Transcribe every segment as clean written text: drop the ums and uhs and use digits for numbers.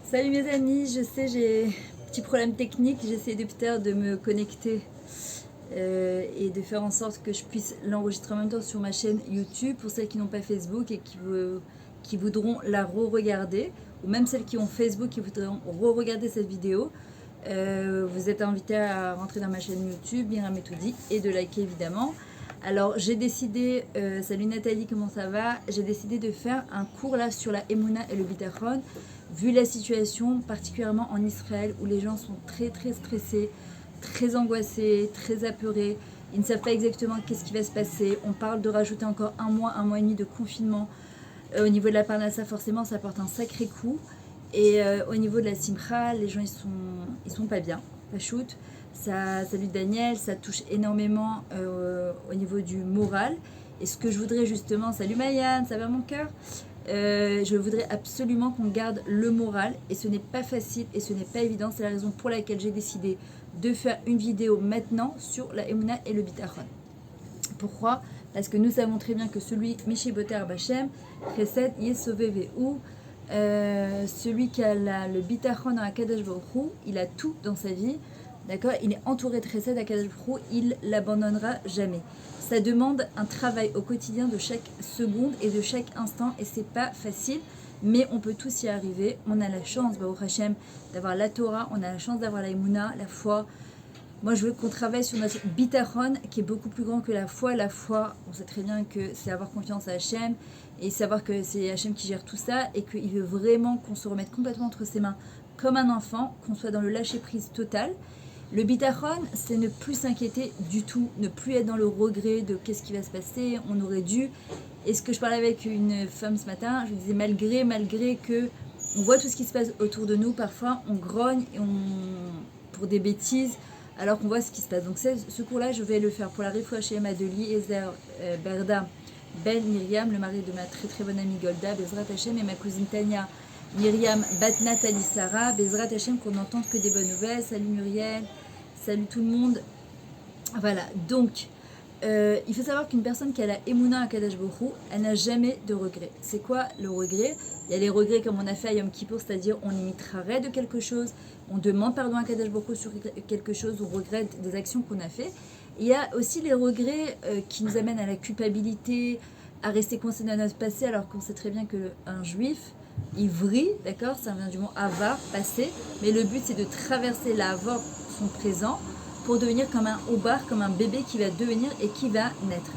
Salut mes amis, je sais j'ai un petit problème technique, j'essaie depuis tout à l'heure de me connecter et de faire en sorte que je puisse l'enregistrer en même temps sur ma chaîne YouTube pour celles qui n'ont pas Facebook et qui voudront la re-regarder, ou même celles qui ont Facebook et voudront re-regarder cette vidéo. Vous êtes invités à rentrer dans ma chaîne YouTube, Myriam Etoudi, et de liker évidemment. Alors j'ai décidé, salut Nathalie, comment ça va? J'ai décidé de faire un cours là sur la Emouna et le Bitachon, vu la situation particulièrement en Israël où les gens sont très stressés, très angoissés, très apeurés. Ils ne savent pas exactement qu'est-ce qui va se passer. On parle de rajouter encore un mois et demi de confinement. Au niveau de la Parnassa, forcément, ça porte un sacré coup. Et au niveau de la Simcha, les gens ils sont pas bien, pas shoot. Ça, salut Daniel, ça touche énormément au niveau du moral. Et ce que je voudrais justement, salut Mayan, ça va mon cœur, je voudrais absolument qu'on garde le moral. Et ce n'est pas facile et ce n'est pas évident. C'est la raison pour laquelle j'ai décidé de faire une vidéo maintenant sur la Emouna et le Bitachon. Pourquoi? Parce que nous savons très bien que celui, Mishi Boter Bachem, Chesed Yesovevu, celui qui a le Bitachon dans Akadosh Baruch Hu, il a tout dans sa vie. D'accord, il est entouré de Chesed Akadosh Baruch Hu, il l'abandonnera jamais. Ça demande un travail au quotidien de chaque seconde et de chaque instant, et c'est pas facile, mais on peut tous y arriver. On a la chance, Baruch Hashem, d'avoir la Torah, on a la chance d'avoir la Emouna, la foi. Moi, je veux qu'on travaille sur notre bitachon qui est beaucoup plus grand que la foi. La foi, on sait très bien que c'est avoir confiance à Hachem et savoir que c'est Hachem qui gère tout ça et qu'il veut vraiment qu'on se remette complètement entre ses mains comme un enfant, qu'on soit dans le lâcher-prise total. Le bitachon, c'est ne plus s'inquiéter du tout, ne plus être dans le regret de qu'est-ce qui va se passer, on aurait dû. Et ce que je parlais avec une femme ce matin, je lui disais malgré que on voit tout ce qui se passe autour de nous, parfois on grogne et pour des bêtises, alors qu'on voit ce qui se passe. Donc ce cours-là, je vais le faire pour la Refoua Shlema de Eliezer Berda Ben Myriam, le mari de ma très bonne amie Golda, Bezrat Hashem, et ma cousine Tania Myriam Batnat Ali Sarah, Bezrat Hashem, qu'on n'entende que des bonnes nouvelles. Salut Muriel, salut tout le monde. Voilà, donc il faut savoir qu'une personne qui a la Emouna à Kadosh Baruch Hu, elle n'a jamais de regret. C'est quoi le regret? Il y a les regrets comme on a fait à Yom Kippour, c'est-à-dire on imitera de quelque chose, on demande pardon à Kadosh Baruch Hu sur quelque chose, on regrette des actions qu'on a fait. Il y a aussi les regrets qui nous amènent à la culpabilité, à rester coincé dans notre passé, alors qu'on sait très bien qu'un juif, il vrille, d'accord, ça vient du mot avar, passé, mais le but c'est de traverser l'avar, son présent, pour devenir comme un obar, comme un bébé qui va devenir et qui va naître.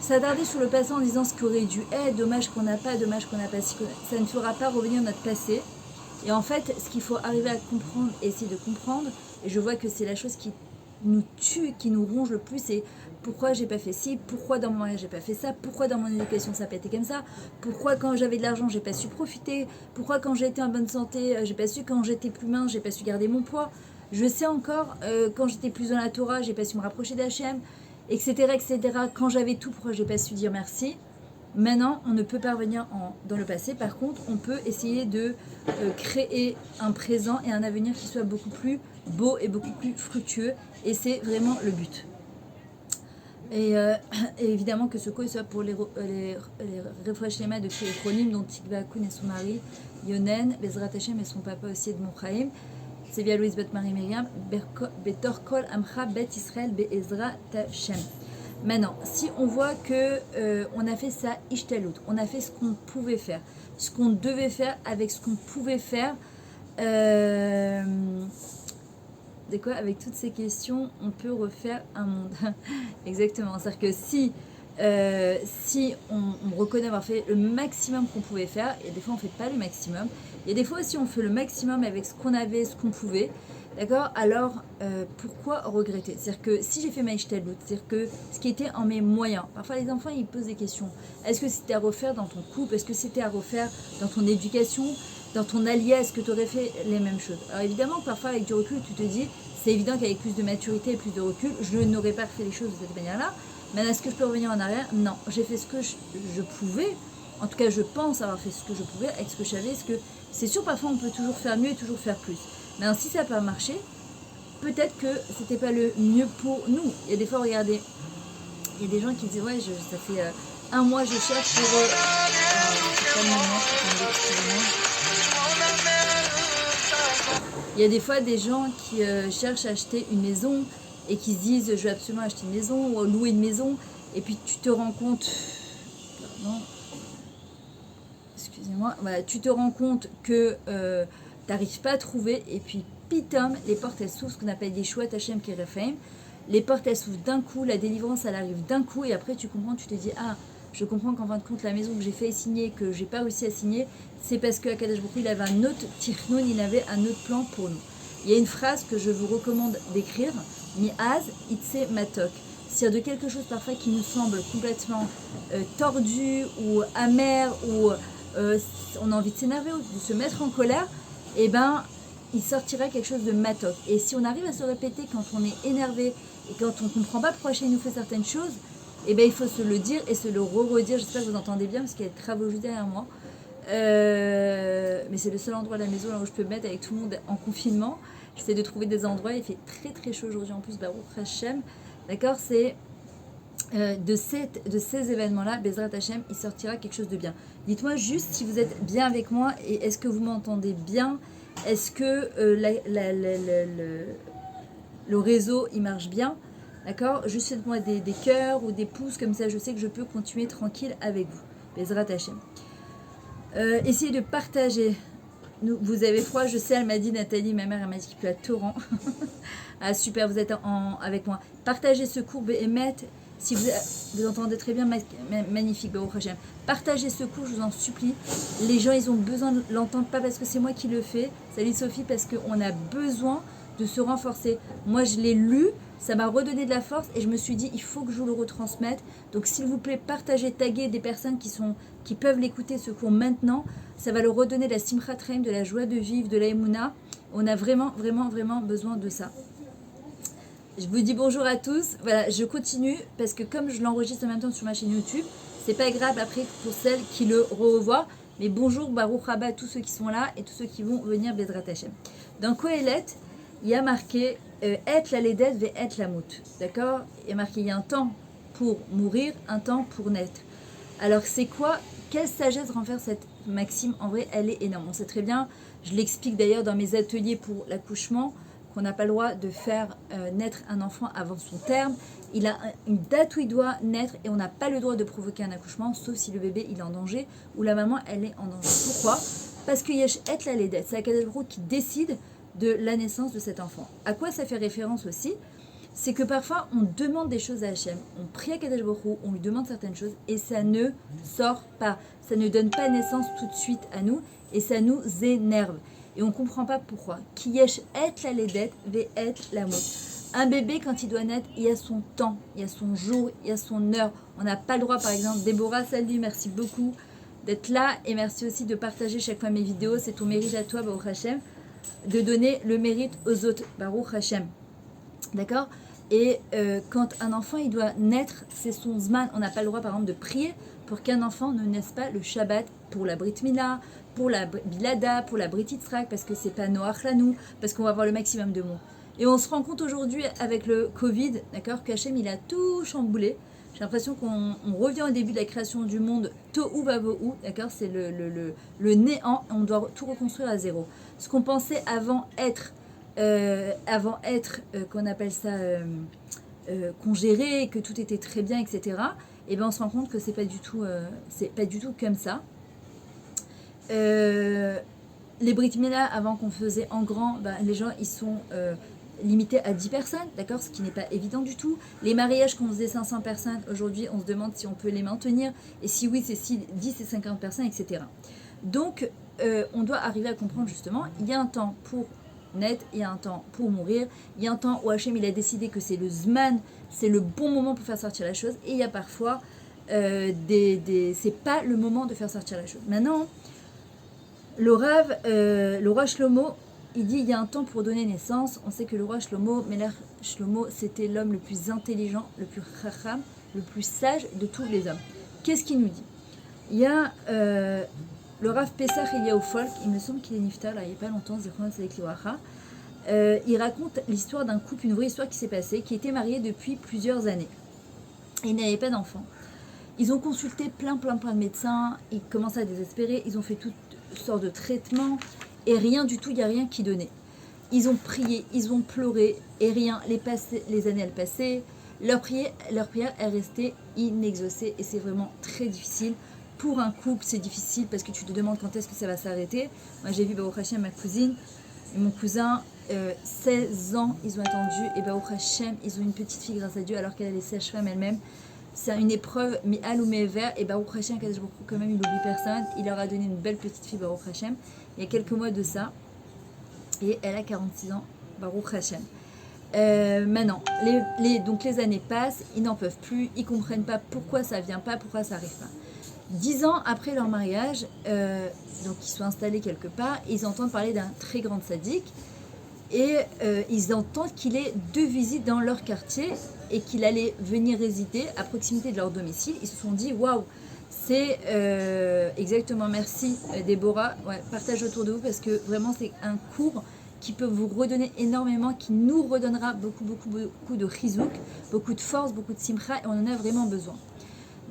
S'attarder sur le passé en disant ce qui aurait dû être, dommage qu'on n'a pas, ça ne fera pas revenir notre passé. Et en fait, ce qu'il faut arriver à comprendre et essayer de comprendre, et je vois que c'est la chose qui nous tue, qui nous ronge le plus, c'est pourquoi j'ai pas fait ci, pourquoi dans mon mariage j'ai pas fait ça, pourquoi dans mon éducation ça n'a pas été comme ça, pourquoi quand j'avais de l'argent j'ai pas su profiter, pourquoi quand j'étais en bonne santé j'ai pas su, quand j'étais plus mince j'ai pas su garder mon poids. Je sais encore, quand j'étais plus dans la Torah, j'ai pas su me rapprocher d'Hachem, etc. Quand j'avais tout, pourquoi j'ai pas su dire merci. Maintenant, on ne peut pas revenir dans le passé. Par contre, on peut essayer de créer un présent et un avenir qui soit beaucoup plus beau et beaucoup plus fructueux. Et c'est vraiment le but. Et évidemment que ce cours soit pour les Refoua Shlema de Kéronim, dont Tikva Koun et son mari, Yonen, Bezrat Hashem et son papa aussi Edmond Chaim. C'est via Louise Marie Myriam, Betor Kol Amcha Bet Israël Be'ezrat Hashem. Maintenant, si on voit que on a fait ça ishtalut, on a fait ce qu'on pouvait faire, ce qu'on devait faire avec ce qu'on pouvait faire, avec toutes ces questions, on peut refaire un monde. Exactement. C'est-à-dire que si on reconnaît avoir fait le maximum qu'on pouvait faire, et des fois on ne fait pas le maximum, et des fois aussi on fait le maximum avec ce qu'on avait, ce qu'on pouvait, d'accord, alors pourquoi regretter? C'est-à-dire que si j'ai fait ma ishtalut, c'est-à-dire que ce qui était en mes moyens, parfois les enfants ils posent des questions, est-ce que c'était à refaire dans ton couple, est-ce que c'était à refaire dans ton éducation, dans ton allié, est-ce que tu aurais fait les mêmes choses? Alors évidemment, parfois avec du recul, tu te dis, c'est évident qu'avec plus de maturité et plus de recul, je n'aurais pas fait les choses de cette manière-là. Maintenant, est-ce que je peux revenir en arrière? Non, j'ai fait ce que je pouvais. En tout cas, je pense avoir fait ce que je pouvais avec ce que je savais. C'est sûr, parfois, on peut toujours faire mieux et toujours faire plus. Maintenant, si ça n'a pas marché, peut-être que c'était pas le mieux pour nous. Il y a des fois, regardez, il y a des gens qui disent, ouais, ça fait un mois, je cherche pour... c'est pas le moment, attendez, excusez-moi. Il y a des fois des gens qui cherchent à acheter une maison et qui se disent je vais absolument acheter une maison ou louer une maison, et puis tu te rends compte, pardon, excusez-moi, voilà, tu te rends compte que tu n'arrives pas à trouver, et puis pitom, les portes elles s'ouvrent, ce qu'on appelle des chouettes Hachem Kerefem. Les portes elles s'ouvrent d'un coup, la délivrance elle arrive d'un coup, et après tu comprends, tu te dis ah, je comprends qu'en fin de compte la maison que j'ai fait signer, que j'ai pas réussi à signer, c'est parce que Akadosh Baruch Hu, il avait un autre tirnoun, il avait un autre plan pour nous. Il y a une phrase que je vous recommande d'écrire, mi'az itse matok. C'est-à-dire de quelque chose parfois qui nous semble complètement tordu ou amer, ou on a envie de s'énerver ou de se mettre en colère, et ben il sortira quelque chose de matok. Et si on arrive à se répéter quand on est énervé et quand on ne comprend pas pourquoi Hachem nous fait certaines choses, et ben il faut se le dire et se le redire. J'espère que vous entendez bien parce qu'il y a des travaux juste derrière moi. Mais c'est le seul endroit de la maison là où je peux me mettre avec tout le monde en confinement. J'essaie de trouver des endroits, il fait très très chaud aujourd'hui en plus, Baruch Hashem. D'accord, c'est de ces événements-là, Bezrat Hashem, il sortira quelque chose de bien. Dites-moi juste si vous êtes bien avec moi et est-ce que vous m'entendez bien. Est-ce que le réseau il marche bien? D'accord, juste faites-moi des cœurs ou des pouces, comme ça je sais que je peux continuer tranquille avec vous. Bezrat Hashem. Essayez de partager. Vous avez froid, je sais, elle m'a dit, Nathalie, ma mère, elle m'a dit qu'il pleut à torrent. Ah super, vous êtes avec moi. Partagez ce cours, Béhémet, si vous entendez très bien, magnifique, Baruch Hashem. Partagez ce cours, je vous en supplie. Les gens, ils ont besoin de l'entendre, pas parce que c'est moi qui le fais. Salut Sophie, parce qu'on a besoin de se renforcer. Moi, je l'ai lu, ça m'a redonné de la force et je me suis dit, il faut que je vous le retransmette. Donc, s'il vous plaît, partagez, taguez des personnes qui peuvent l'écouter, ce cours maintenant. Ça va leur redonner de la simchat chaim, de la joie de vivre, de la émouna. On a vraiment, vraiment, vraiment besoin de ça. Je vous dis bonjour à tous. Voilà, je continue parce que comme je l'enregistre en même temps sur ma chaîne YouTube, c'est pas grave après pour celles qui le revoient. Mais bonjour, Baruch Haba à tous ceux qui sont là et tous ceux qui vont venir Bezrat Hashem. Dans Kohelet, il y a marqué Et la ledet ve et la mout. D'accord? Il y a marqué il y a un temps pour mourir, un temps pour naître. Alors c'est quoi? Quelle sagesse renferme cette maxime? En vrai, elle est énorme. On sait très bien, je l'explique d'ailleurs dans mes ateliers pour l'accouchement, qu'on n'a pas le droit de faire naître un enfant avant son terme. Il a une date où il doit naître et on n'a pas le droit de provoquer un accouchement, sauf si le bébé il est en danger ou la maman elle est en danger. Pourquoi? Parce que Yesh et la ledet, c'est Akadosh Baruch Hu qui décide de la naissance de cet enfant. À quoi ça fait référence aussi? C'est que parfois on demande des choses à Hachem, on prie à Akadosh Baruch Hu, on lui demande certaines choses et ça ne sort pas, ça ne donne pas naissance tout de suite à nous et ça nous énerve et on ne comprend pas pourquoi. Ki yesh et la ledet ve et la mot. Un bébé quand il doit naître, il y a son temps, il y a son jour, il y a son heure. On n'a pas le droit, par exemple, Déborah, salut, merci beaucoup d'être là et merci aussi de partager chaque fois mes vidéos, c'est ton mérite à toi, Baruch Hashem, de donner le mérite aux autres, Baruch Hashem. D'accord? Et quand un enfant il doit naître, c'est son zman. On n'a pas le droit par exemple de prier pour qu'un enfant ne naisse pas le Shabbat pour la Brit Mila, pour la Bilada, pour la Brit Yitzhak, parce que c'est pas Noach Lanou, parce qu'on va avoir le maximum de mots. Et on se rend compte aujourd'hui avec le Covid, d'accord, qu'Hachem il a tout chamboulé. J'ai l'impression qu'on revient au début de la création du monde, Tohu Vavohu, d'accord, c'est le néant, on doit tout reconstruire à zéro. Ce qu'on pensait avant être qu'on appelle ça qu'on gérait, que tout était très bien, etc. Et ben on se rend compte que c'est pas du tout comme ça. Les Brit Mila, avant qu'on faisait en grand, ben, les gens ils sont limités à 10 personnes, d'accord, ce qui n'est pas évident du tout. Les mariages qu'on faisait 500 personnes, aujourd'hui on se demande si on peut les maintenir, et si oui c'est 10 et 50 personnes, etc. Donc on doit arriver à comprendre justement, il y a un temps pour naître, il y a un temps pour mourir, il y a un temps où Hachem il a décidé que c'est le Zman, c'est le bon moment pour faire sortir la chose, et il y a parfois c'est pas le moment de faire sortir la chose. Maintenant, le roi Shlomo, il dit il y a un temps pour donner naissance. On sait que le roi Shlomo, Melech Shlomo, c'était l'homme le plus intelligent, le plus chacham, le plus sage de tous les hommes. Qu'est-ce qu'il nous dit? Il y a le Rav Pesach Eliyahu Folk, il me semble qu'il est niftar, là, il n'y a pas longtemps, il raconte l'histoire d'un couple, une vraie histoire qui s'est passée, qui était marié depuis plusieurs années. Et il n'avait pas d'enfant. Ils ont consulté plein de médecins, ils commencent à désespérer, ils ont fait toutes sortes de traitements, et rien du tout, il n'y a rien qui donnait. Ils ont prié, ils ont pleuré et rien. Les années elles passaient. Leur prière est restée inexaucée et c'est vraiment très difficile. Pour un couple, c'est difficile parce que tu te demandes quand est-ce que ça va s'arrêter. Moi, j'ai vu Baruch Hashem, ma cousine et mon cousin, 16 ans, ils ont attendu. Et Baruch Hashem, ils ont une petite fille grâce à Dieu alors qu'elle est sage-femme elle-même. C'est une épreuve, mais à vert. Et Baruch Hashem, quand même, il n'oublie personne. Il leur a donné une belle petite fille, Baruch Hashem, il y a quelques mois de ça. Et elle a 46 ans, Baruch Hashem. Maintenant, donc les années passent, ils n'en peuvent plus, ils ne comprennent pas pourquoi ça ne vient pas, pourquoi ça n'arrive pas. 10 ans après leur mariage, donc ils sont installés quelque part, ils entendent parler d'un très grand sadique et ils entendent qu'il est de visite dans leur quartier et qu'il allait venir résider à proximité de leur domicile. Ils se sont dit waouh, c'est exactement, merci Déborah, ouais, partage autour de vous parce que vraiment c'est un cours qui peut vous redonner énormément, qui nous redonnera beaucoup de chizouk, beaucoup de force, beaucoup de simcha et on en a vraiment besoin.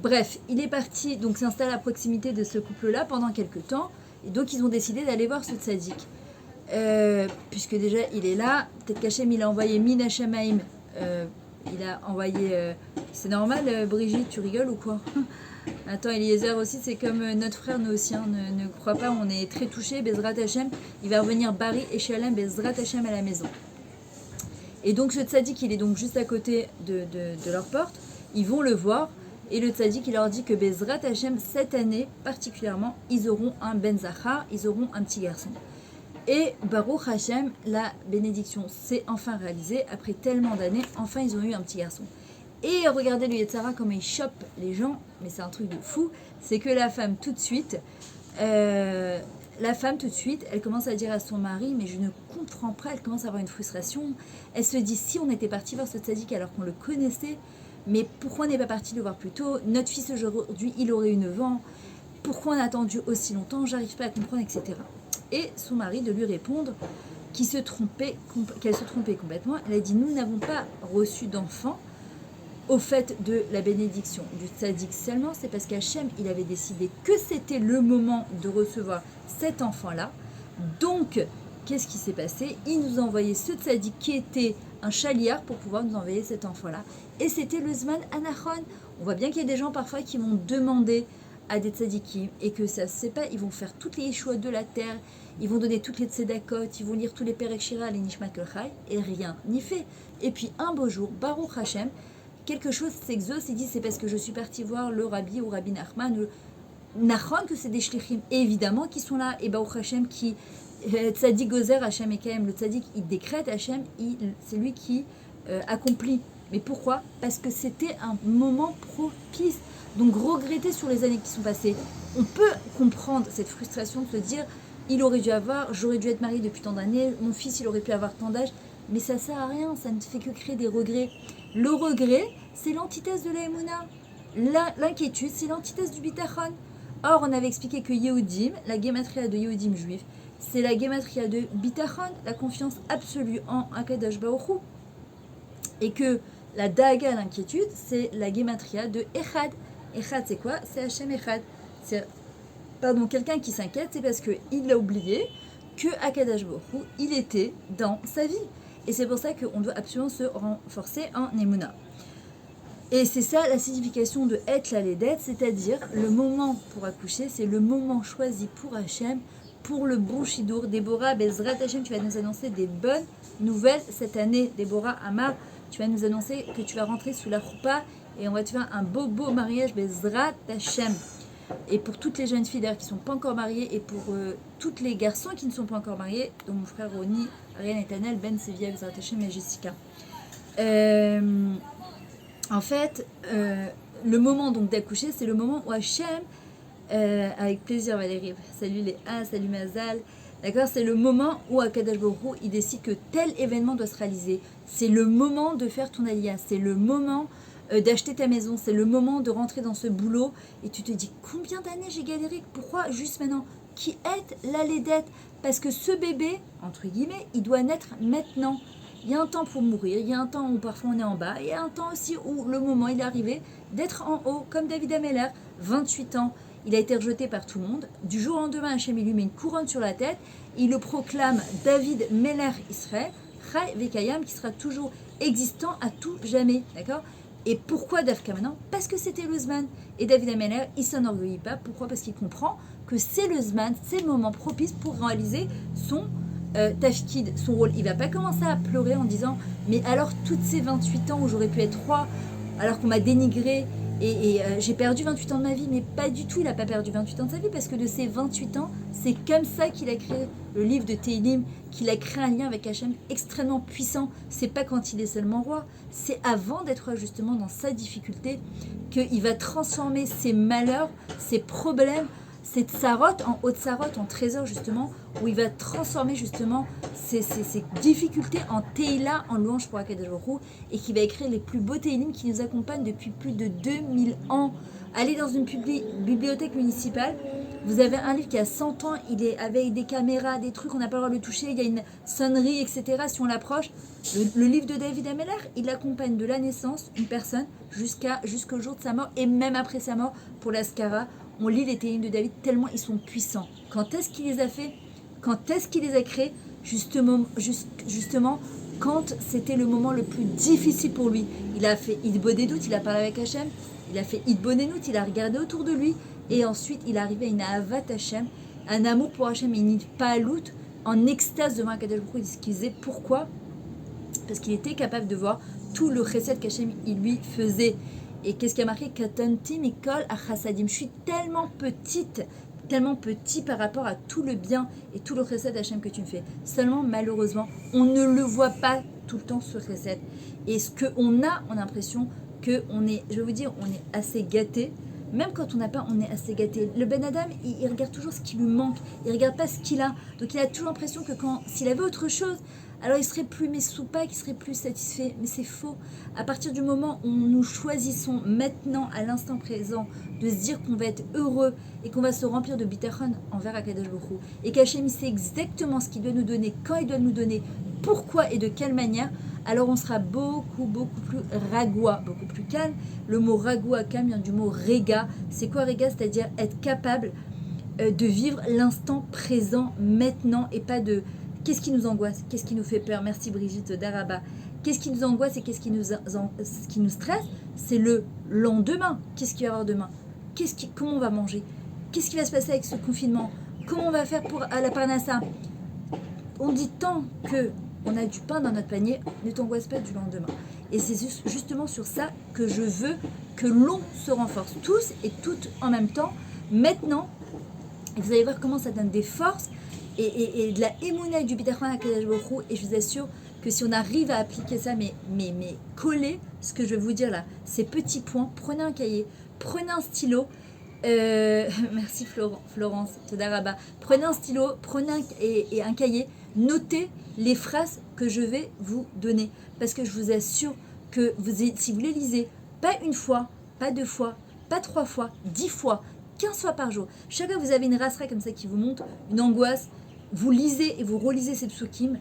Bref, il est parti, donc s'installe à proximité de ce couple-là pendant quelques temps. Et donc, ils ont décidé d'aller voir ce tzaddik. Puisque déjà, il est là. Peut-être qu'Hachem, il a envoyé Min Hashamaim. Il a envoyé... c'est normal, Brigitte, tu rigoles ou quoi? Attends, Eliezer aussi, c'est comme notre frère, nous aussi. Hein, ne crois pas, on est très touchés. Bezrat Hachem, il va revenir Bari et Shalem, Bezrat Hachem à la maison. Et donc, ce tzaddik, il est donc juste à côté de leur porte. Ils vont le voir. Et le tzaddik, il leur dit que Bezrat Hashem, cette année particulièrement, ils auront un Ben Zachar, ils auront un petit garçon. Et Baruch Hashem, la bénédiction s'est enfin réalisée. Après tellement d'années, enfin ils ont eu un petit garçon. Et regardez le Yetzara comment il chope les gens, mais c'est un truc de fou. C'est que la femme tout de suite, elle commence à dire à son mari, mais je ne comprends pas, elle commence à avoir une frustration. Elle se dit, si on était parti voir ce tzaddik alors qu'on le connaissait, mais pourquoi on n'est pas parti le voir plus tôt? Notre fils aujourd'hui, il aurait eu 9 ans. Pourquoi on a attendu aussi longtemps? J'arrive pas à comprendre, etc. Et son mari de lui répondre qu'elle se trompait complètement. Elle a dit, nous n'avons pas reçu d'enfant au fait de la bénédiction du tzaddik seulement. C'est parce qu'Hachem, il avait décidé que c'était le moment de recevoir cet enfant-là. Donc, qu'est-ce qui s'est passé? Il nous a envoyé ce tzaddik qui était un chaliard pour pouvoir nous envoyer cet enfant-là. Et c'était le Zman Anachon. On voit bien qu'il y a des gens parfois qui vont demander à des tzadikim et que ça ne se sait pas, ils vont faire toutes les Yeshuot de la terre, ils vont donner toutes les tzedakot, ils vont lire tous les Perek Shira, les Nishmat Kolchai, et rien n'y fait. Et puis un beau jour, Baruch Hashem, quelque chose s'exauce, il dit c'est parce que je suis parti voir le Rabbi ou Rabbi Nachman, Nachon, que c'est des shlichim, évidemment, qui sont là, et Baruch Hashem qui... Tzadik Gozer Hashem Ekaim, le tzadik il décrète, Hashem c'est lui qui accomplit. Mais pourquoi? Parce que c'était un moment propice. Donc regretter sur les années qui sont passées, on peut comprendre cette frustration de se dire j'aurais dû être mariée depuis tant d'années, mon fils il aurait pu avoir tant d'âge, mais ça sert à rien, ça ne fait que créer des regrets. Le regret, c'est l'antithèse de la Emouna. L'inquiétude, c'est l'antithèse du Bitachon. Or, on avait expliqué que Yehudim, la gématria de Yehudim juif, c'est la gématria de Bitachon, la confiance absolue en Akadosh Baruch Hu. Et que la daga, l'inquiétude, c'est la gématria de Echad. Echad, c'est quoi? C'est Hashem Echad. C'est, quelqu'un qui s'inquiète, c'est parce qu'il a oublié que Akadosh Baruch Hu, il était dans sa vie. Et c'est pour ça qu'on doit absolument se renforcer en Emouna. Et c'est ça la signification de Et la Ledet, c'est-à-dire le moment pour accoucher, c'est le moment choisi pour Hachem, pour le bon Shidour. Déborah, Bezrat Hachem, tu vas nous annoncer des bonnes nouvelles cette année. Déborah Amar, tu vas nous annoncer que tu vas rentrer sous la choupa et on va te faire un beau mariage, Bezrat Hachem. Et pour toutes les jeunes filles d'ailleurs qui ne sont pas encore mariées et pour tous les garçons qui ne sont pas encore mariés, dont mon frère Roni, Ariane Etanel, Ben Sevilla, Bezrat Hachem et Jessica. En fait, le moment donc d'accoucher, c'est le moment où Hachem, avec plaisir Valérie, salut Léa, salut Mazal, d'accord, c'est le moment où Akadosh Baruch Hu, il décide que tel événement doit se réaliser. C'est le moment de faire ton aliyah, c'est le moment d'acheter ta maison, c'est le moment de rentrer dans ce boulot et tu te dis combien d'années j'ai galéré, pourquoi juste maintenant? Qui est la laidette? Parce que ce bébé, entre guillemets, il doit naître maintenant. Il y a un temps pour mourir, il y a un temps où parfois on est en bas, il y a un temps aussi où le moment il est arrivé d'être en haut, comme David Ameller, 28 ans. il a été rejeté par tout le monde. Du jour au lendemain, Hachem il lui met une couronne sur la tête, il le proclame David Melech Israël, Chai Vekayam, qui sera toujours existant à tout jamais, d'accord? Et pourquoi Dafka maintenant? Parce que c'était le Zman. Et David Ameller, il s'enorgueillit pas. Pourquoi? Parce qu'il comprend que c'est le Zman, c'est le moment propice pour réaliser son tafkid, son rôle. Il va pas commencer à pleurer en disant mais alors toutes ces 28 ans où j'aurais pu être roi, alors qu'on m'a dénigré et j'ai perdu 28 ans de ma vie, mais pas du tout, il n'a pas perdu 28 ans de sa vie parce que de ces 28 ans, c'est comme ça qu'il a créé le livre de Tehillim, qu'il a créé un lien avec Hachem extrêmement puissant. C'est pas quand il est seulement roi, c'est avant d'être justement dans sa difficulté qu'il va transformer ses malheurs, ses problèmes, ses tsarot en haute tsarot, en trésor justement, où il va transformer justement ses difficultés en Tehillah, en louange pour Akadosh Baruch Hu, et qui va écrire les plus beaux Tehillim qui nous accompagnent depuis plus de 2000 ans. Allez dans une bibliothèque municipale, vous avez un livre qui a 100 ans, il est avec des caméras, des trucs, on n'a pas le droit de le toucher, il y a une sonnerie, etc. Si on l'approche, le livre de David Ameller, il accompagne de la naissance une personne jusqu'au jour de sa mort, et même après sa mort, pour l'Askara, on lit les Tehillim de David tellement ils sont puissants. Quand est-ce qu'il les a fait? Quand est-ce qu'il les a créés? Justement, quand c'était le moment le plus difficile pour lui. Il a fait Idbonenout, il a parlé avec Hachem, il a fait Idbonenout, il a regardé autour de lui, et ensuite il est arrivé à une Ahavat Hachem, un amour pour Hachem, et une Pa'alout, en extase devant Akadosh Baruch Hu, ce qu'il disait. Pourquoi? Parce qu'il était capable de voir tout le chesed qu'Hachem il lui faisait. Et qu'est-ce qui a marqué? Katanti mikol achasadim. Je suis tellement petite, tellement petit par rapport à tout le bien et tout le chesed Hachem que tu me fais. Seulement, malheureusement, on ne le voit pas tout le temps, ce chesed. Et ce qu'on a, on a l'impression qu'on est, je vais vous dire, on est assez gâté. Même quand on n'a pas, on est assez gâté. Le Ben Adam, il regarde toujours ce qui lui manque. Il ne regarde pas ce qu'il a. Donc il a toujours l'impression que s'il avait autre chose, alors il serait plus soupac, il serait plus satisfait. Mais c'est faux. À partir du moment où nous choisissons maintenant, à l'instant présent, de se dire qu'on va être heureux et qu'on va se remplir de bitachon envers Akadosh Baruch Hu, et qu'Hachem sait exactement ce qu'il doit nous donner, quand il doit nous donner, pourquoi et de quelle manière, alors on sera beaucoup plus ragoua, beaucoup plus calme. Le mot ragoua, calme, vient du mot rega. C'est quoi rega? C'est-à-dire être capable de vivre l'instant présent maintenant et pas de qu'est-ce qui nous angoisse, qu'est-ce qui nous fait peur. Merci Brigitte Daraba. Qu'est-ce qui nous angoisse et qu'est-ce qui nous stresse? C'est le lendemain. Qu'est-ce qu'il va y avoir demain? Comment on va manger? Qu'est-ce qui va se passer avec ce confinement? Comment on va faire pour à la Parnassa? On dit tant que on a du pain dans notre panier, ne t'angoisse pas du lendemain. Et c'est justement sur ça que je veux que l'on se renforce tous et toutes en même temps. Maintenant, vous allez voir comment ça donne des forces et de la émouna et du bitachon à Akadosh Baruch Hu. Et je vous assure que si on arrive à appliquer ça, mais coller ce que je vais vous dire là, ces petits points, prenez un cahier, prenez un stylo. Merci Florence, Todaraba. Prenez un stylo, prenez un cahier, notez les phrases que je vais vous donner. Parce que je vous assure que si vous les lisez, pas une fois, pas 2 fois, pas 3 fois, 10 fois, 15 fois par jour, chaque fois que vous avez une rasera comme ça qui vous monte, une angoisse, vous lisez et vous relisez ces psukim.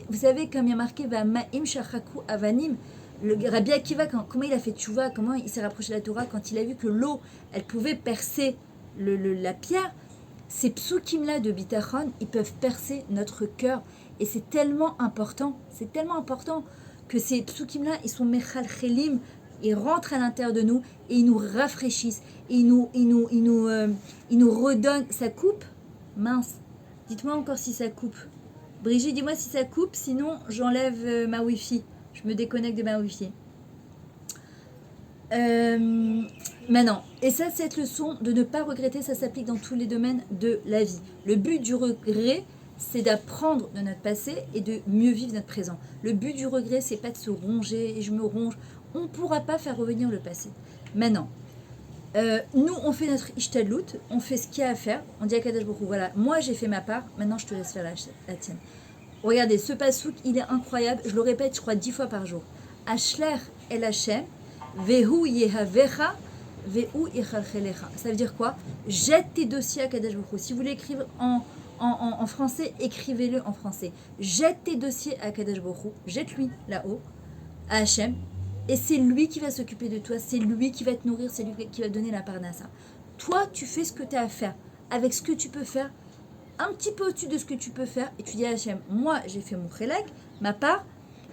Vous savez, comme il y a marqué, Va'ma'im shachaku avanim, le Rabbi Akiva, comment il a fait tchouva, comment il s'est rapproché de la Torah, quand il a vu que l'eau, elle pouvait percer la pierre, ces psukim-là de bitachon, ils peuvent percer notre cœur. Et c'est tellement important que ces psukim-là, ils sont mechalchelim, ils rentrent à l'intérieur de nous et ils nous rafraîchissent. Et ils nous redonnent. Ça coupe? Mince. Dites-moi encore si ça coupe. Brigitte, dis-moi si ça coupe, sinon j'enlève ma Wi-Fi. Je me déconnecte de ma Wi-Fi. Maintenant, et ça, cette leçon de ne pas regretter, ça s'applique dans tous les domaines de la vie. Le but du regret, c'est d'apprendre de notre passé et de mieux vivre notre présent. Le but du regret, c'est pas de se ronger et je me ronge. On ne pourra pas faire revenir le passé. Maintenant, nous, on fait notre ishtadlout, on fait ce qu'il y a à faire. On dit à Kadosh Baruch Hu, voilà, moi j'ai fait ma part, maintenant je te laisse faire la tienne. Regardez, ce pasouk, il est incroyable. Je le répète, je crois 10 fois par jour. Ashler el Hashem, vehu yehavecha, vehu yechalchelecha. Ça veut dire quoi? Jette tes dossiers à Kadosh Baruch Hu. Si vous voulez écrire en français, écrivez-le en français. Jette tes dossiers à Kadosh Baruch Hu. Jette-lui là-haut, à Hashem. Et c'est lui qui va s'occuper de toi. C'est lui qui va te nourrir. C'est lui qui va te donner la parnassa. Toi, tu fais ce que tu as à faire, avec ce que tu peux faire, un petit peu au-dessus de ce que tu peux faire, et tu dis à Hachem, moi, j'ai fait mon chélek, ma part,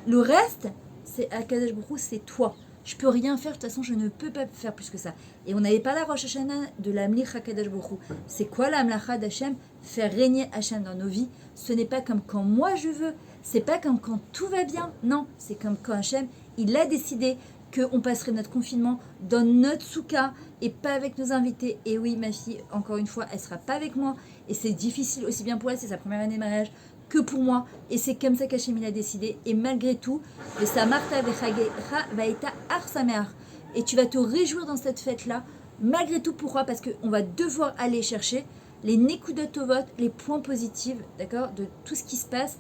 le reste, c'est Akadosh Baruch Hu, c'est toi. Je peux rien faire, de toute façon, je ne peux pas faire plus que ça. Et on n'avait pas la Rosh Hashanah de l'Amlich Akadosh Baruch Hu. C'est quoi l'Amlacha d'Hachem? Faire régner Hachem dans nos vies. Ce n'est pas comme quand moi je veux, c'est pas comme quand tout va bien. Non, c'est comme quand Hachem, il a décidé qu'on passerait notre confinement dans notre souka et pas avec nos invités. Et oui, ma fille, encore une fois, elle sera pas avec moi. Et c'est difficile aussi bien pour elle, c'est sa première année de mariage, que pour moi. Et c'est comme ça qu'Hachem il a décidé. Et malgré tout, le Samarta Vechagecha Vaïta Ar Sameach. Et tu vas te réjouir dans cette fête-là. Malgré tout, pourquoi? Parce qu'on va devoir aller chercher les Nekudot Tovot, les points positifs, d'accord, de tout ce qui se passe.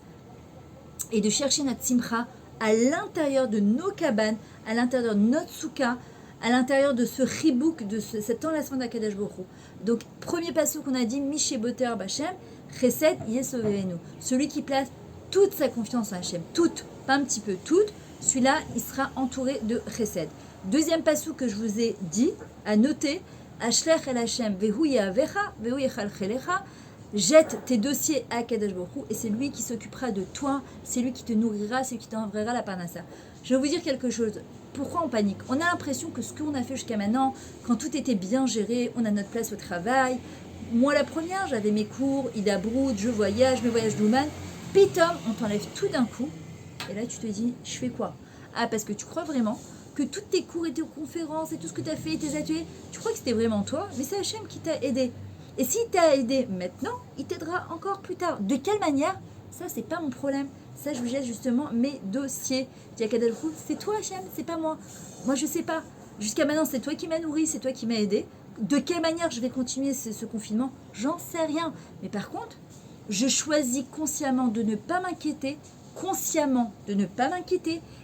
Et de chercher notre Simcha à l'intérieur de nos cabanes, à l'intérieur de notre souka, à l'intérieur de ce ribouk, de cet enlacement d'Akadosh Baruch Hu. Donc, premier passage qu'on a dit, Mishe Boter Bachem, Chesed Yesovenu. Celui qui place toute sa confiance en Hachem, toute, pas un petit peu, toute, celui-là, il sera entouré de Chesed. Deuxième passage que je vous ai dit, à noter, Ashlech el Hachem, Vehu Yavecha, Vehu Yechal Chelecha. Jette tes dossiers à Akadosh Baruch Hu et c'est lui qui s'occupera de toi, c'est lui qui te nourrira, c'est lui qui t'enverra la parnassa. Je vais vous dire quelque chose. Pourquoi on panique? On a l'impression que ce qu'on a fait jusqu'à maintenant, quand tout était bien géré, on a notre place au travail. Moi, la première, j'avais mes cours, Ida Brood, je voyage, mes voyages d'Ouman. Pitom, on t'enlève tout d'un coup. Et là, tu te dis, je fais quoi? Ah, parce que tu crois vraiment que toutes tes cours et tes conférences et tout ce que tu as fait, tes ateliers, tu crois que c'était vraiment toi, mais c'est Hachem qui t'a aidé. Et s'il t'a aidé maintenant, il t'aidera encore plus tard. De quelle manière? Ça, c'est pas mon problème. Ça, je vous jette justement mes dossiers. C'est toi, Hachem, c'est pas moi. Moi, je sais pas. Jusqu'à maintenant, c'est toi qui m'as nourri, c'est toi qui m'as aidé. De quelle manière je vais continuer ce confinement? J'en sais rien. Mais par contre, je choisis consciemment de ne pas m'inquiéter,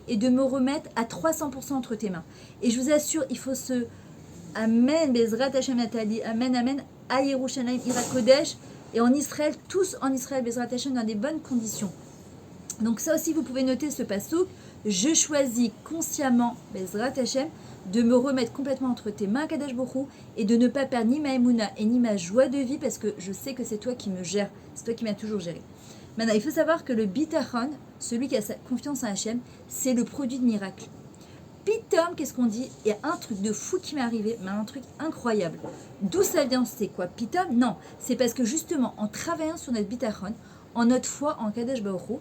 et de me remettre à 300% entre tes mains. Et je vous assure, il faut se... Amen, Bezrat Hashem Nathalie, Amen, Amen, à Yerushalayim, Ira Kodesh, et en Israël, tous en Israël, Bezrat Hashem, dans des bonnes conditions. Donc ça aussi, vous pouvez noter ce passouk. Je choisis consciemment, Bezrat Hashem, de me remettre complètement entre tes mains, Kadosh Baruch Hu, et de ne pas perdre ni ma émouna et ni ma joie de vie, parce que je sais que c'est toi qui me gères, c'est toi qui m'as toujours géré. Maintenant, il faut savoir que le bitachon, celui qui a sa confiance en Hashem, c'est le produit de miracle. Pitom, qu'est-ce qu'on dit? Il y a un truc de fou qui m'est arrivé, mais un truc incroyable. D'où ça vient? C'est quoi? Pitom? Non, c'est parce que justement, en travaillant sur notre bitachon, en notre foi en Kadosh Baruch Hu,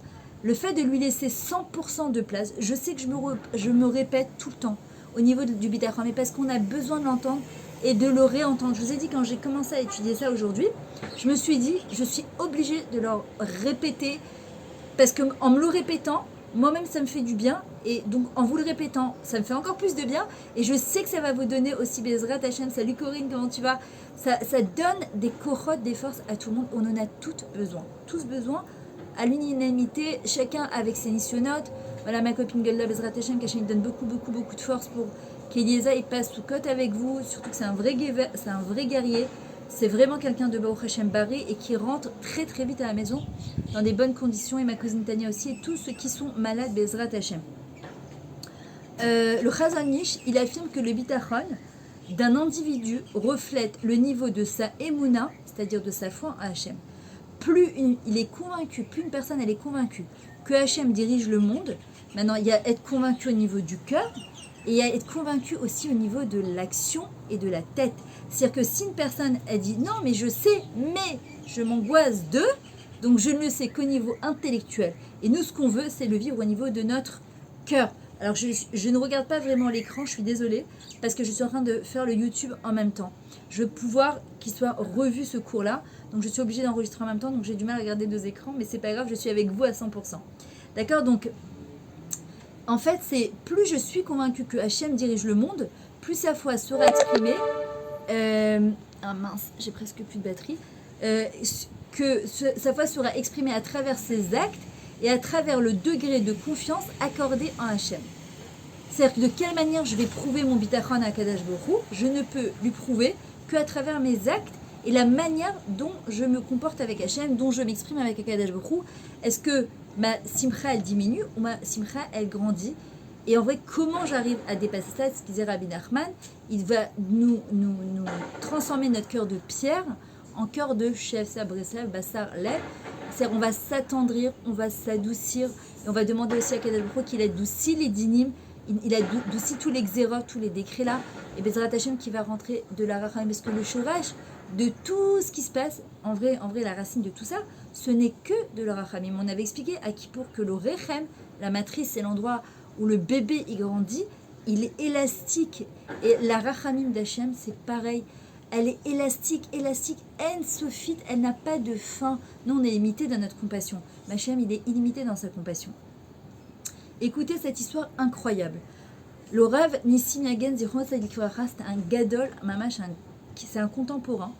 le fait de lui laisser 100% de place, je sais que je me répète tout le temps au niveau du bitachon, mais parce qu'on a besoin de l'entendre et de le réentendre. Je vous ai dit, quand j'ai commencé à étudier ça aujourd'hui, je me suis dit, je suis obligée de leur répéter, parce qu'en me le répétant, moi-même ça me fait du bien, et donc en vous le répétant, ça me fait encore plus de bien, et je sais que ça va vous donner aussi Bezrat Hashem. Salut Corinne, comment tu vas? Ça donne des corottes, des forces à tout le monde, on en a tous besoin, à l'unanimité, chacun avec ses nissionotes. Voilà, ma copine Golda Bezrat Hashem, qui donne beaucoup de force pour qu'Eliesa il passe sous côte avec vous, surtout que c'est un vrai guerrier. C'est vraiment quelqu'un de Baruch Hashem Baré et qui rentre très très vite à la maison dans des bonnes conditions, et ma cousine Tania aussi, et tous ceux qui sont malades, Bezrat Hashem. Le Chazon Ish, il affirme que le bitachon d'un individu reflète le niveau de sa émouna, c'est-à-dire de sa foi en Hashem. Plus il est convaincu, plus une personne elle est convaincue que Hashem dirige le monde, maintenant il y a être convaincu au niveau du cœur, et il y a être convaincu aussi au niveau de l'action et de la tête. C'est-à-dire que si une personne, elle dit « Non, mais je sais, mais je m'angoisse de... » Donc je ne le sais qu'au niveau intellectuel. Et nous, ce qu'on veut, c'est le vivre au niveau de notre cœur. Alors je ne regarde pas vraiment l'écran, je suis désolée, parce que je suis en train de faire le YouTube en même temps. Je veux pouvoir qu'il soit revu ce cours-là. Donc je suis obligée d'enregistrer en même temps, donc j'ai du mal à regarder 2 écrans, mais c'est pas grave, je suis avec vous à 100%. D'accord? Donc... En fait, c'est plus je suis convaincue que Hachem dirige le monde, plus sa foi sera exprimée. Ah mince, j'ai presque plus de batterie. Que sa foi sera exprimée à travers ses actes et à travers le degré de confiance accordé en Hachem. C'est-à-dire que de quelle manière je vais prouver mon bitachon à Kadosh Baruch Hu, je ne peux lui prouver qu'à travers mes actes et la manière dont je me comporte avec Hachem, dont je m'exprime avec Kadosh Baruch Hu. Est-ce que ma simcha elle diminue ou ma simcha elle grandit? Et en vrai, comment j'arrive à dépasser ça? Ce qu'il disait Rabbi Nachman, il va nous transformer notre cœur de pierre en cœur de chef, Breslev, Bassar, Lev. C'est-à-dire, on va s'attendrir, on va s'adoucir, et on va demander aussi à Kadosh Baruch Hu qu'il adoucit les dinim, il adoucit tous les xérotes, tous les décrets là, et Bezrat Hashem qui va rentrer de la rachamim, parce que le shorash de tout ce qui se passe, en vrai, la racine de tout ça, ce n'est que de la rachamim. On avait expliqué à Kippour que le rechem, la matrice, c'est l'endroit où le bébé y grandit, il est élastique, et la rachamim d'Hachem, c'est pareil. Elle est élastique, en-sophite, elle n'a pas de fin. Nous, on est limité dans notre compassion. Hachem, il est illimité dans sa compassion. Écoutez cette histoire incroyable. Le Rav Nissim Yagen Zichron Tzadik Livracha, c'est un gadol, c'est un contemporain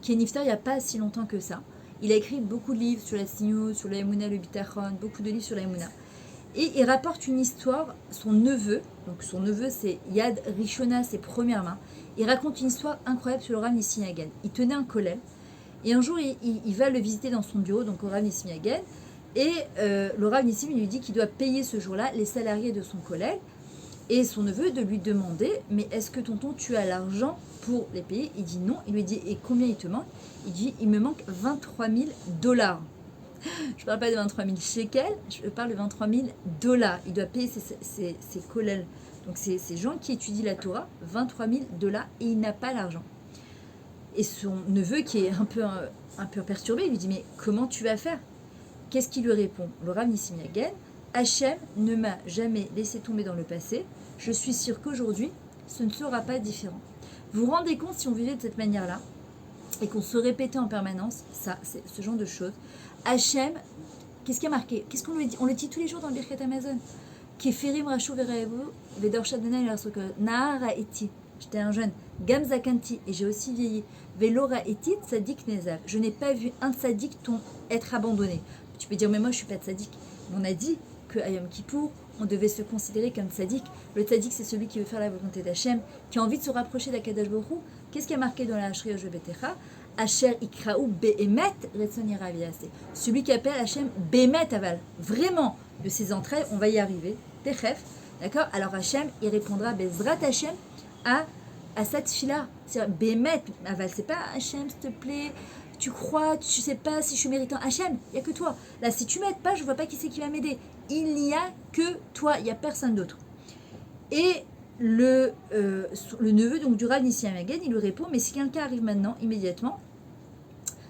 qui est niftar il n'y a pas si longtemps que ça. Il a écrit beaucoup de livres sur la Tzniut, sur la Emouna, le Bitachon, beaucoup de livres sur la Emouna. Et il rapporte une histoire, son neveu c'est Yad Rishona, ses premières mains, il raconte une histoire incroyable sur le Rav Nissim Yagen. Il tenait un kollel, et un jour il va le visiter dans son bureau, donc au Rav Nissim Yagen, et le Rav Nissim lui dit qu'il doit payer ce jour-là les salariés de son kollel, et son neveu de lui demander, mais est-ce que tonton tu as l'argent pour les payer? Il dit non, il lui dit et combien il te manque? Il dit il me manque 23 000 $. Je ne parle pas de 23 000 shekels, je parle de 23 000 $. Il doit payer ses kollels, donc ces gens qui étudient la Torah, 23 000 $, et il n'a pas l'argent. Et son neveu, qui est un peu perturbé, il lui dit, mais comment tu vas faire? Qu'est-ce qu'il lui répond? Le Rav Nissim Yagen, Hachem ne m'a jamais laissé tomber dans le passé, je suis sûr qu'aujourd'hui, ce ne sera pas différent. Vous vous rendez compte, si on vivait de cette manière-là, et qu'on se répétait en permanence, ça, c'est ce genre de choses, Hachem, qu'est-ce qui a marqué? Qu'est-ce qu'on lui dit? On le dit tous les jours dans le Birkat Amazon. Keferim Rachou Veraevu, Vedorcha Dena et Larsoko, Nahara Eti. J'étais un jeune, Gam Zakanti, et j'ai aussi vieilli. Velora Eti, Tzadik Nezav. Je n'ai pas vu un tzadik être abandonné. Tu peux dire, mais moi je suis pas tzadik. On a dit qu'à Yom Kippour, on devait se considérer comme tzadik. Le tzadik, c'est celui qui veut faire la volonté d'Hachem, qui a envie de se rapprocher d'Akadosh Baruch Hu. Qu'est-ce qui a marqué dans la Hashri Ojebetecha? Asher Ikraou Behemet Retzoni Raviase. Celui qui appelle Hachem Behemet Aval. Vraiment, de ses entrailles, on va y arriver. Techef. D'accord? Alors Hachem, il répondra Bezrat Hachem à cette fille-là. C'est Behemet Aval. C'est pas Hachem, s'il te plaît. Tu crois, tu sais pas si je suis méritant. Hachem, il n'y a que toi. Là, si tu m'aides pas, je vois pas qui c'est qui va m'aider. Il n'y a que toi, il n'y a personne d'autre. Et le neveu donc, du Rav Nissim Yagen, il lui répond, mais si quelqu'un arrive maintenant, immédiatement,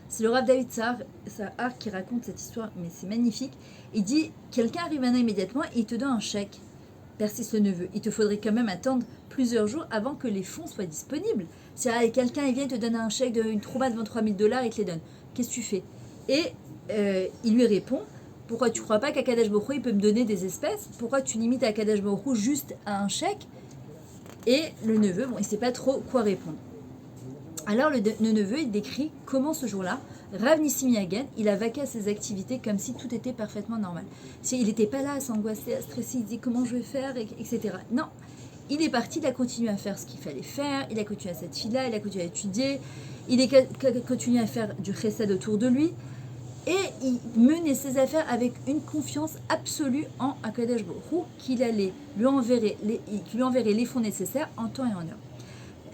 c'est le Rav David Sahar qui raconte cette histoire, mais c'est magnifique. Il dit, quelqu'un arrive maintenant immédiatement et il te donne un chèque. Persiste le neveu. Il te faudrait quand même attendre plusieurs jours avant que les fonds soient disponibles. Si quelqu'un il vient et te donne un chèque d'une trouba de 23 000 $, il te les donne. Qu'est-ce que tu fais? Et il lui répond, pourquoi tu ne crois pas qu'Akadosh Baruch Hu il peut me donner des espèces? Pourquoi tu limites à Akadosh Baruch Hu juste à un chèque? Et le neveu, il ne sait pas trop quoi répondre. Alors le neveu, il décrit comment ce jour-là, Rav Nissim Yagen, il a vaqué à ses activités comme si tout était parfaitement normal. Il n'était pas là à s'angoisser, à stresser, il disait comment je vais faire, etc. Non, il est parti, il a continué à faire ce qu'il fallait faire, il a continué à cette fille-là, il a continué à étudier, il a continué à faire du chesed autour de lui, et il menait ses affaires avec une confiance absolue en Akadosh Baruch Hu, qu'il allait lui enverrer les fonds nécessaires en temps et en heure.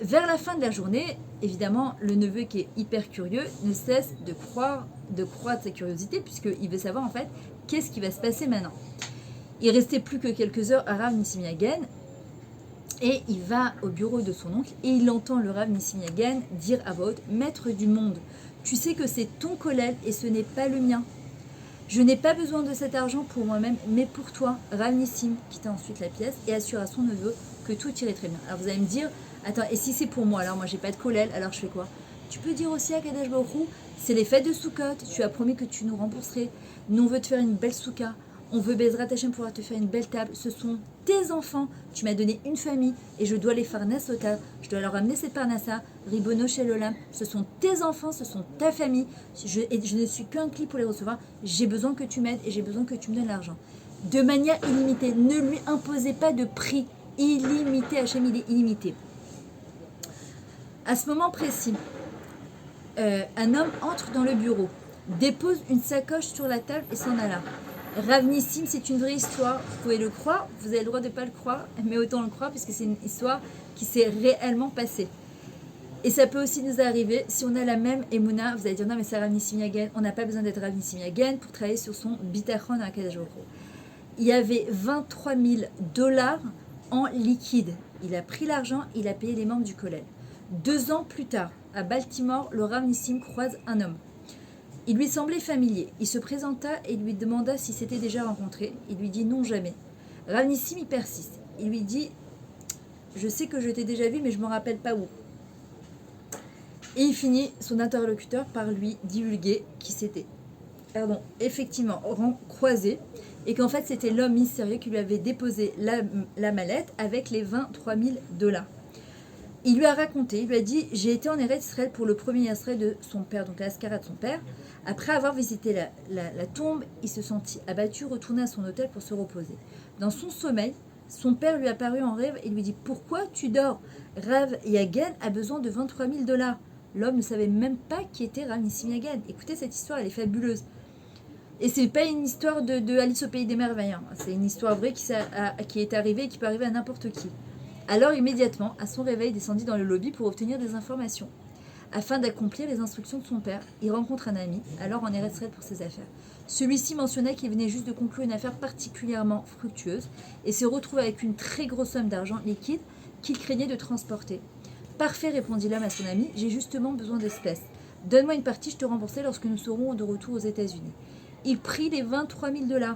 Vers la fin de la journée, évidemment, le neveu qui est hyper curieux ne cesse de croître sa curiosité, puisqu'il veut savoir en fait qu'est-ce qui va se passer maintenant. Il restait plus que quelques heures à Rav Nissim Yagen, et il va au bureau de son oncle, et il entend le Rav Nissim Yagen dire à voix haute, maître du monde, tu sais que c'est ton kollel et ce n'est pas le mien. Je n'ai pas besoin de cet argent pour moi-même, mais pour toi. Rav Nissim quitta ensuite la pièce et assura à son neveu que tout irait très bien. Alors vous allez me dire, attends, et si c'est pour moi? Alors moi j'ai pas de kollel, alors je fais quoi? Tu peux dire aussi à Kadosh Baruch Hu, c'est les fêtes de Sukkot, tu as promis que tu nous rembourserais. Nous on veut te faire une belle soukha. On veut Bezrat Hashem pouvoir te faire une belle table. Ce sont tes enfants. Tu m'as donné une famille et je dois les faire nasotar. Je dois leur amener cette parnassa. Ribono shel olam. Ce sont tes enfants, ce sont ta famille. Et je ne suis qu'un clip pour les recevoir. J'ai besoin que tu m'aides et j'ai besoin que tu me donnes l'argent. De manière illimitée. Ne lui imposez pas de prix illimité. Hashem, il est illimité. À ce moment précis, un homme entre dans le bureau, dépose une sacoche sur la table et s'en alla. Rav Nissim, c'est une vraie histoire. Vous pouvez le croire, vous avez le droit de ne pas le croire, mais autant le croire puisque c'est une histoire qui s'est réellement passée. Et ça peut aussi nous arriver, si on a la même Emouna, vous allez dire non mais c'est Rav Nissim Yagen, on n'a pas besoin d'être Rav Nissim Yagen pour travailler sur son bitachon à Kadosh Baruch Hu. Il y avait 23 000 $ en liquide. Il a pris l'argent, il a payé les membres du collège. 2 ans plus tard, à Baltimore, le Rav Nissim croise un homme. Il lui semblait familier. Il se présenta et lui demanda s'il s'était déjà rencontré. Il lui dit non, jamais. Rav Nissim y persiste. Il lui dit je sais que je t'ai déjà vu, mais je ne me rappelle pas où. Et il finit son interlocuteur par lui divulguer qui c'était. Effectivement, croisé. Et qu'en fait, c'était l'homme mystérieux qui lui avait déposé la mallette avec les 23 000 $. Il lui a raconté, il lui a dit « J'ai été en Eretz Israël pour le premier Israël de son père, donc la Ascara de son père. Après avoir visité la tombe, il se sentit abattu, retourna à son hôtel pour se reposer. Dans son sommeil, son père lui apparut en rêve et lui dit « Pourquoi tu dors ? Rav Yagen a besoin de 23 000 $. L'homme ne savait même pas qui était Rav Nissim Yagen. Écoutez, cette histoire, elle est fabuleuse. Et c'est pas une histoire de Alice au Pays des Merveilles. Hein. C'est une histoire vraie qui est arrivée et qui peut arriver à n'importe qui. Alors immédiatement, à son réveil, il descendit dans le lobby pour obtenir des informations. Afin d'accomplir les instructions de son père, il rencontre un ami, alors en Eretz Israël pour ses affaires. Celui-ci mentionna qu'il venait juste de conclure une affaire particulièrement fructueuse et se retrouve avec une très grosse somme d'argent liquide qu'il craignait de transporter. Parfait, répondit l'homme à son ami, j'ai justement besoin d'espèces. Donne-moi une partie, je te rembourserai lorsque nous serons de retour aux États-Unis. Il prit les 23 000 $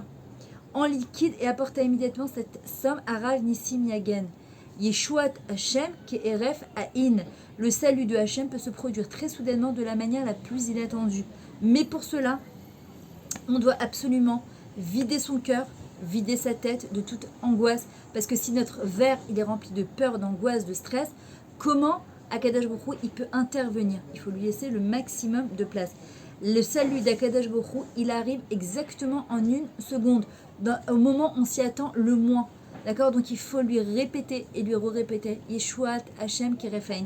en liquide et apporta immédiatement cette somme à Rav Nissim Yagen. Yeshuat Hashem ke'eref ha'in. Le salut de Hashem peut se produire très soudainement de la manière la plus inattendue. Mais pour cela, on doit absolument vider son cœur, vider sa tête de toute angoisse. Parce que si notre verre il est rempli de peur, d'angoisse, de stress, comment Akadosh Baruch Hu il peut intervenir? Il faut lui laisser le maximum de place. Le salut d'Akadosh Baruch Hu, il arrive exactement en 1 seconde, au moment où on s'y attend le moins. D'accord? Donc il faut lui répéter et lui répéter Yeshuat Hashem Kerefain.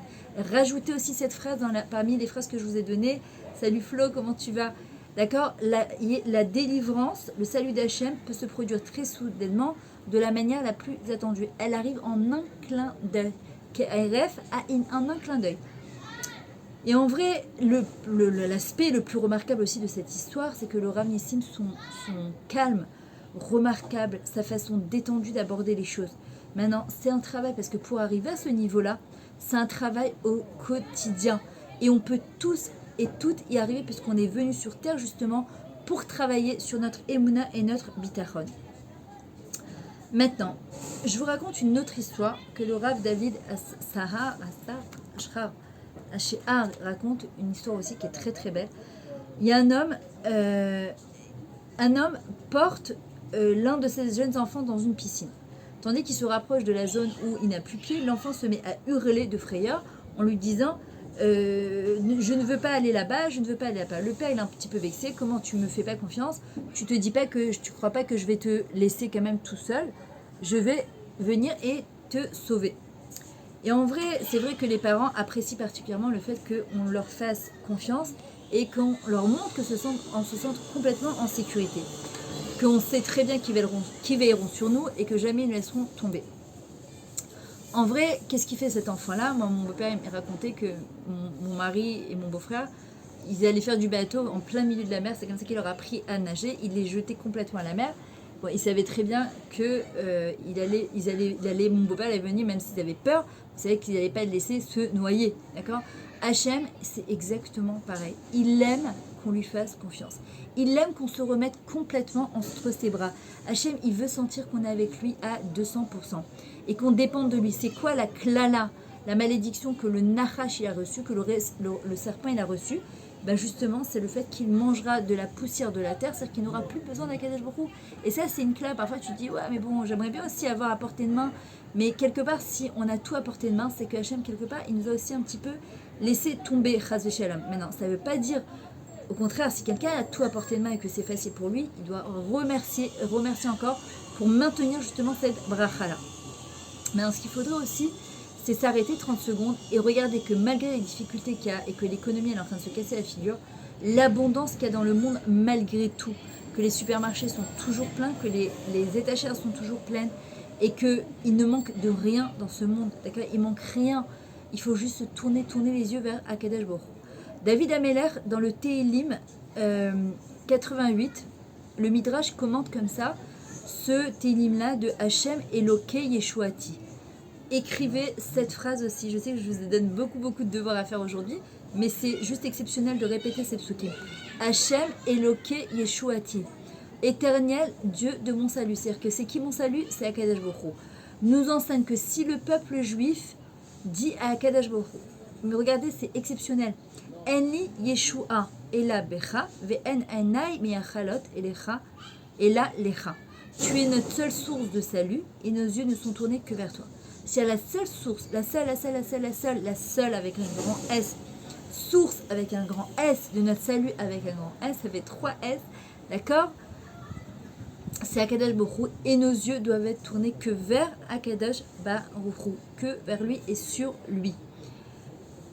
Rajoutez aussi cette phrase parmi les phrases que je vous ai données. Salut Flo, comment tu vas? D'accord? La délivrance, le salut d'Hachem peut se produire très soudainement de la manière la plus attendue. Elle arrive en un clin d'œil. Keref en un clin d'œil. Et en vrai, l'aspect le plus remarquable aussi de cette histoire, c'est que le Rav Nissim, son calme, remarquable, sa façon détendue d'aborder les choses. Maintenant, c'est un travail, parce que pour arriver à ce niveau-là, c'est un travail au quotidien. Et on peut tous et toutes y arriver, puisqu'on est venu sur Terre justement pour travailler sur notre Emouna et notre Bitachon. Maintenant, je vous raconte une autre histoire que le Rav David Ashar raconte, une histoire aussi qui est très très belle. Il y a un homme porte l'un de ses jeunes enfants dans une piscine. Tandis qu'il se rapproche de la zone où il n'a plus pied, l'enfant se met à hurler de frayeur en lui disant je ne veux pas aller là-bas, je ne veux pas aller là-bas. Le père il est un petit peu vexé, comment tu me fais pas confiance? Tu crois pas que je vais te laisser quand même tout seul? Je vais venir et te sauver. Et en vrai, c'est vrai que les parents apprécient particulièrement le fait qu'on leur fasse confiance et qu'on leur montre qu'on se sente complètement en sécurité. Qu'on sait très bien qu'ils veilleront sur nous et que jamais ils ne laisseront tomber. En vrai, qu'est-ce qu'il fait cet enfant-là? Moi, mon beau-père il m'a raconté que mon mari et mon beau-frère, ils allaient faire du bateau en plein milieu de la mer. C'est comme ça qu'il leur a appris à nager. Il les jetait complètement à la mer. Bon, ils savaient très bien que mon beau-père allait venir, même s'ils avaient peur. Ils savaient qu'ils n'allaient pas le laisser se noyer. D'accord? Hachem, c'est exactement pareil. Il aime qu'on lui fasse confiance. Il aime qu'on se remette complètement entre ses bras. Hachem, il veut sentir qu'on est avec lui à 200% et qu'on dépend de lui. C'est quoi la klala, la malédiction que le nachash il a reçue, que le serpent il a reçu? Ben justement, c'est le fait qu'il mangera de la poussière de la terre, c'est-à-dire qu'il n'aura plus besoin d'Akadosh Baruch Hu. Et ça, c'est une clé. Parfois, tu te dis, ouais, mais bon, j'aimerais bien aussi avoir à portée de main. Mais quelque part, si on a tout à portée de main, c'est que Hachem, quelque part, il nous a aussi un petit peu laissé tomber, chas v'shalom. Maintenant, ça ne veut pas dire, au contraire, si quelqu'un a tout à portée de main et que c'est facile pour lui, il doit remercier encore pour maintenir justement cette bracha-là. Maintenant, ce qu'il faudrait aussi, c'est s'arrêter 30 secondes et regarder que malgré les difficultés qu'il y a et que l'économie est en train de se casser la figure, l'abondance qu'il y a dans le monde malgré tout. que les supermarchés sont toujours pleins, que les étagères sont toujours pleines et qu'il ne manque de rien dans ce monde. D'accord ? Il manque rien. Il faut juste tourner les yeux vers Akadosh Baruch Hu. David Ameller, dans le Tehillim 88, le Midrash commente comme ça ce Tehillim-là de Hachem Elokei Yeshuati. Écrivez cette phrase aussi. Je sais que je vous donne beaucoup de devoirs à faire aujourd'hui, mais c'est juste exceptionnel de répéter ces psukim. Hachem Elokei Yeshuati. Éternel Dieu de mon salut. C'est-à-dire que c'est qui mon salut ? C'est Akadosh Baruch Hu. Nous enseigne que si le peuple juif dit à Akadosh Baruch Hu, mais regardez, c'est exceptionnel. Enli Yeshua Ela Becha Ve'en Enai Miachalot Elecha Ela Lecha. Tu es notre seule source de salut et nos yeux ne sont tournés que vers toi. C'est la seule source, la seule avec un grand S, source avec un grand S, de notre salut avec un grand S, ça fait 3 S, d'accord ? C'est Akadosh Baruch Hu et nos yeux doivent être tournés que vers Akadosh Baruch Hu, que vers lui et sur lui.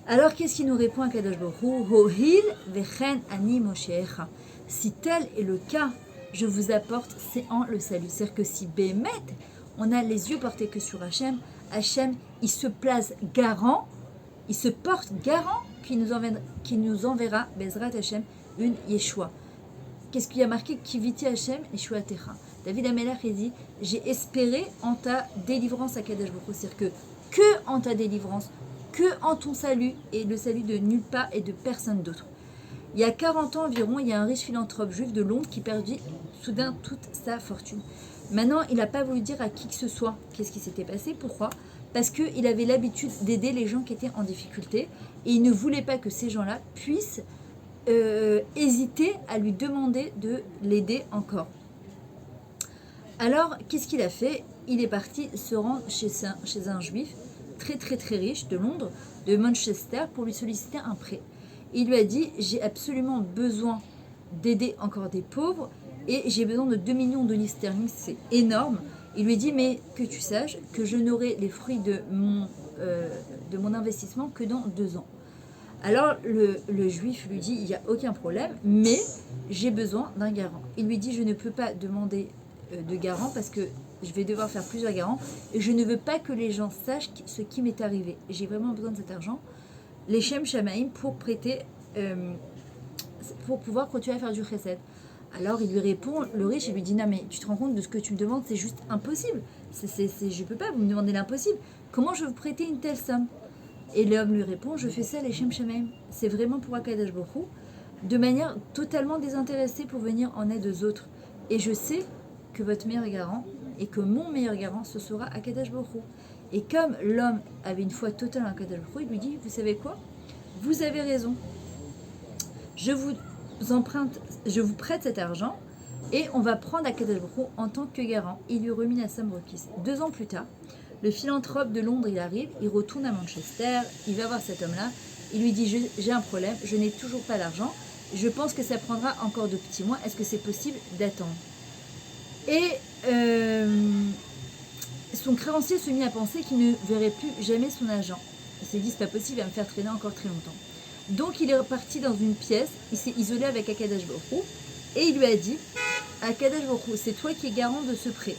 Alors qu'est-ce qu'il nous répond Akadosh Baruch Hu ? Hohil vechen ani moshecha. Si tel est le cas, je vous apporte séant le salut. C'est-à-dire que si Bémet, on a les yeux portés que sur Hachem, Hachem, il se place garant, il se porte garant qu'il nous enverra, Bezrat Hachem, une Yeshua. Qu'est-ce qu'il y a marqué ? Kiviti Hachem, Yeshua Techa. David Ameller, il dit, j'ai espéré en ta délivrance à Kadosh Baruch Hu. C'est-à-dire que en ta délivrance, que en ton salut, et le salut de nulle part et de personne d'autre. Il y a 40 ans environ, il y a un riche philanthrope juif de Londres qui perdit soudain toute sa fortune. Maintenant, il n'a pas voulu dire à qui que ce soit qu'est-ce qui s'était passé. Pourquoi ? Parce qu'il avait l'habitude d'aider les gens qui étaient en difficulté et il ne voulait pas que ces gens-là puissent hésiter à lui demander de l'aider encore. Alors, qu'est-ce qu'il a fait ? Il est parti se rendre chez un juif très riche de Londres, de Manchester, pour lui solliciter un prêt. Il lui a dit, j'ai absolument besoin d'aider encore des pauvres et j'ai besoin de 2 millions de livres sterling, c'est énorme. Il lui dit, mais que tu saches que je n'aurai les fruits de mon investissement que dans 2 ans. Alors le juif lui dit, il n'y a aucun problème, mais j'ai besoin d'un garant. Il lui dit, je ne peux pas demander de garant parce que je vais devoir faire plusieurs garants et je ne veux pas que les gens sachent ce qui m'est arrivé. J'ai vraiment besoin de cet argent, les Shem Shamaim, pour prêter, pour pouvoir continuer à faire du chesed. Alors il lui répond, le riche, il lui dit, non mais tu te rends compte de ce que tu me demandes, c'est juste impossible. Je ne peux pas, vous me demandez l'impossible. Comment je vais vous prêter une telle somme ? Et l'homme lui répond, je fais ça les Shem Shamaim. C'est vraiment pour Akadosh Baruch Hu, de manière totalement désintéressée pour venir en aide aux autres. Et je sais que votre meilleur garant et que mon meilleur garant, ce sera Akadosh Baruch Hu. Et comme l'homme avait une foi totale en Akadosh Baruch Hu, il lui dit, vous savez quoi ? Vous avez raison. Je vous prête cet argent et on va prendre Akadosh Baruch Hu en tant que garant. Il lui remit la somme requise. 2 ans plus tard, le philanthrope de Londres, il arrive, il retourne à Manchester, il va voir cet homme-là, il lui dit, j'ai un problème, je n'ai toujours pas d'argent, je pense que ça prendra encore 2 petits mois, est-ce que c'est possible d'attendre ? Et son créancier se mit à penser qu'il ne verrait plus jamais son agent. Il s'est dit, c'est pas possible, il va me faire traîner encore très longtemps. Donc il est reparti dans une pièce, il s'est isolé avec Akadosh Baruch Hu, et il lui a dit, Akadosh Baruch Hu, c'est toi qui es garant de ce prêt.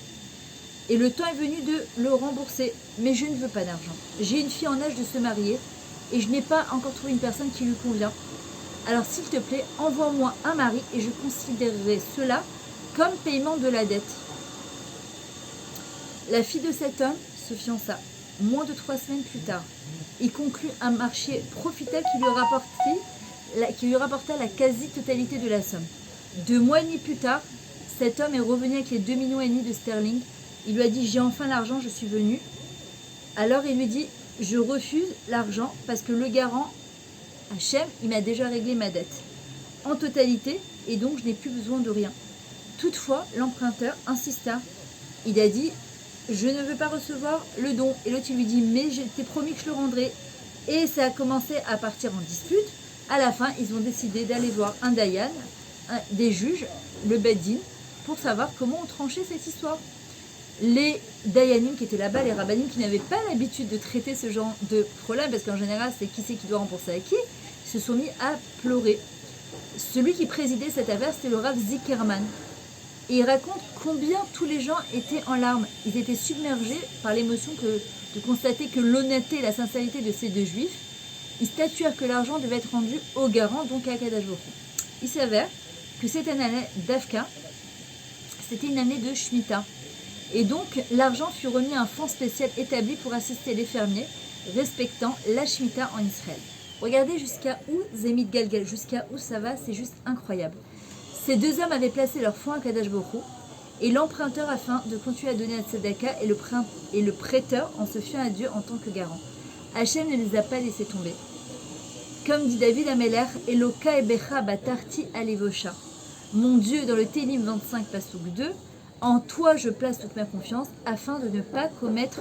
Et le temps est venu de le rembourser, mais je ne veux pas d'argent. J'ai une fille en âge de se marier, et je n'ai pas encore trouvé une personne qui lui convient. Alors s'il te plaît, envoie-moi un mari, et je considérerai cela comme paiement de la dette. La fille de cet homme se fiança. Moins de 3 semaines plus tard, il conclut un marché profitable qui lui rapporta la quasi-totalité de la somme. 2 mois et demi plus tard, cet homme est revenu avec les 2,5 millions de sterling. Il lui a dit, j'ai enfin l'argent, je suis venu. Alors il lui dit, je refuse l'argent parce que le garant, Hachem, il m'a déjà réglé ma dette en totalité et donc je n'ai plus besoin de rien. Toutefois, l'emprunteur insista. Il a dit, je ne veux pas recevoir le don. Et l'autre, il lui dit, mais je t'ai promis que je le rendrai. Et ça a commencé à partir en dispute. À la fin, ils ont décidé d'aller voir un dayan, des juges, le Beddin, pour savoir comment on tranchait cette histoire. Les dayanim qui étaient là-bas, les rabbanim qui n'avaient pas l'habitude de traiter ce genre de problème, parce qu'en général, c'est qui doit rembourser à qui, se sont mis à pleurer. Celui qui présidait cette affaire, c'était le Rav Zickerman. Et il raconte combien tous les gens étaient en larmes. Ils étaient submergés par l'émotion de constater que l'honnêteté et la sincérité de ces deux juifs. Ils statuèrent que l'argent devait être rendu au garant, donc à Akadosh Baruch Hu. Il s'avère que cette année d'Avka, c'était une année de Shemitah. Et donc, l'argent fut remis à un fonds spécial établi pour assister les fermiers respectant la Shemitah en Israël. Regardez jusqu'à où Zemit Galgal, jusqu'à où ça va, c'est juste incroyable. Ces deux hommes avaient placé leur fonds à Kadosh Baruch Hu, et l'emprunteur afin de continuer à donner à Tzedaka et le prêteur en se fiant à Dieu en tant que garant. Hachem ne les a pas laissés tomber. Comme dit David Ameler, Eloka ebecha batarti alevosha. Mon Dieu, dans le Télim 25, Passouk 2, en toi je place toute ma confiance afin de ne pas connaître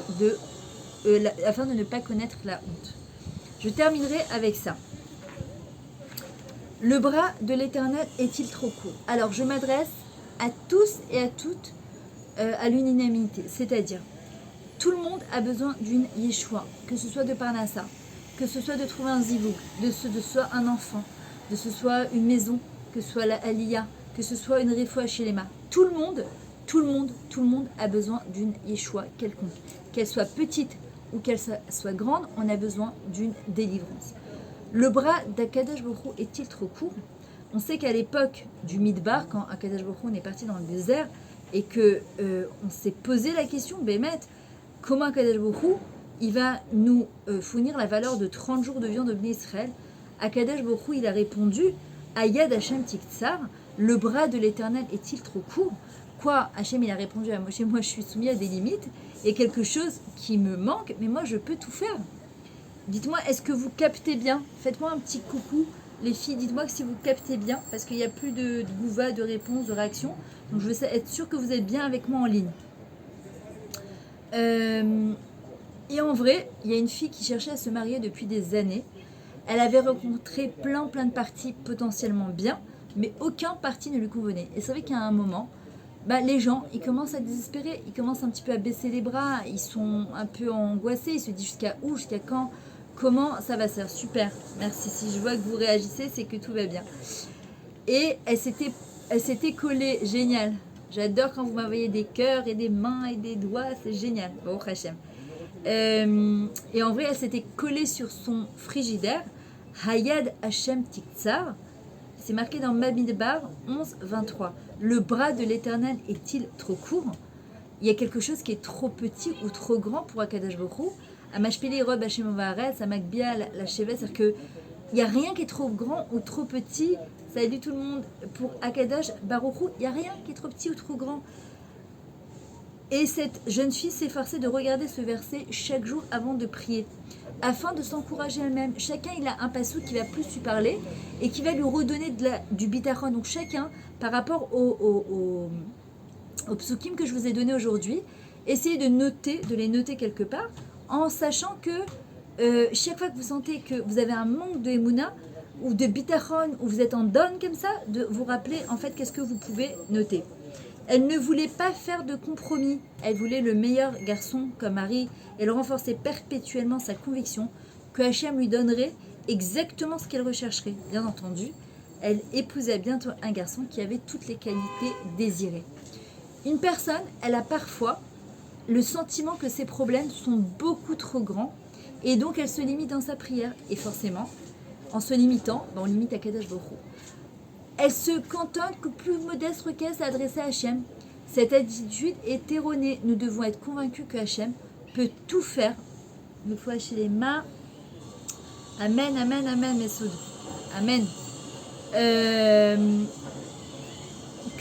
la honte. Je terminerai avec ça. Le bras de l'Éternel est-il trop court? Alors je m'adresse à tous et à toutes à l'unanimité, c'est-à-dire tout le monde a besoin d'une Yeshua, que ce soit de Parnassa, que ce soit de trouver un zivoug, de ce soit un enfant, de ce soit une maison, que ce soit la Aliyah, que ce soit une Refoua Shelema. Tout le monde a besoin d'une Yeshua quelconque. Qu'elle soit petite ou qu'elle soit grande, on a besoin d'une délivrance. Le bras d'Akadosh Baruch Hu est-il trop court? On sait qu'à l'époque du Midbar, quand Akadosh Baruch Hu est parti dans le désert, et que on s'est posé la question, Bémet, comment Akadosh Baruch Hu, il va nous fournir la valeur de 30 jours de viande au Bnei Israël? Akadosh Baruch Hu, il a répondu, Ayad Hashem Tiktsar, le bras de l'Éternel est-il trop court? Quoi, Hashem, il a répondu à Moshe, moi je suis soumis à des limites, et quelque chose qui me manque, mais moi je peux tout faire. Dites-moi, est-ce que vous captez bien? Faites-moi un petit coucou, les filles, dites-moi que si vous captez bien, parce qu'il n'y a plus de gouva, de réponse, de réaction, donc je veux être sûre que vous êtes bien avec moi en ligne. Et en vrai, il y a une fille qui cherchait à se marier depuis des années. Elle avait rencontré plein de partis potentiellement bien, mais aucun parti ne lui convenait. Et c'est vrai qu'à un moment, les gens, ils commencent à désespérer, ils commencent un petit peu à baisser les bras, ils sont un peu angoissés, ils se disent jusqu'à où, jusqu'à quand, comment ça va se faire. Super, merci. Si je vois que vous réagissez, c'est que tout va bien. Et elle s'était collée, génial. J'adore quand vous m'envoyez des cœurs et des mains et des doigts, c'est génial. Bon, Hachem. Et en vrai, elle s'était collée sur son frigidaire, Hayad Hashem Tiktsar. C'est marqué dans Bamidbar 11-23. Le bras de l'Éternel est-il trop court? Il y a quelque chose qui est trop petit ou trop grand pour Akadosh Baruch Hu. Amashpili Rob Hashem Ovaretz, Amakbia la Shevet, c'est-à-dire qu'il n'y a rien qui est trop grand ou trop petit. Salut tout le monde. Pour Akadosh Baruch Hu, il n'y a rien qui est trop petit ou trop grand. Et cette jeune fille s'efforçait de regarder ce verset chaque jour avant de prier, afin de s'encourager elle-même. Chacun, il a un passou qui va plus lui parler et qui va lui redonner du bitachon. Donc chacun, par rapport au psukim que je vous ai donné aujourd'hui, essayez de les noter quelque part, en sachant que chaque fois que vous sentez que vous avez un manque de émouna, ou de bitachon, ou vous êtes en down comme ça, de vous rappeler en fait qu'est-ce que vous pouvez noter. Elle ne voulait pas faire de compromis. Elle voulait le meilleur garçon comme mari. Elle renforçait perpétuellement sa conviction que Hachem lui donnerait exactement ce qu'elle rechercherait. Bien entendu, elle épousait bientôt un garçon qui avait toutes les qualités désirées. Une personne, elle a parfois le sentiment que ses problèmes sont beaucoup trop grands et donc elle se limite dans sa prière. Et forcément, en se limitant, on limite à Kadosh Baruch Hu. Elle se cantonne que plus modeste requête s'adresser à Hachem. Cette attitude est erronée. Nous devons être convaincus que Hachem peut tout faire. Une fois chez les mains. Amen, amen, amen, Messoud. Amen.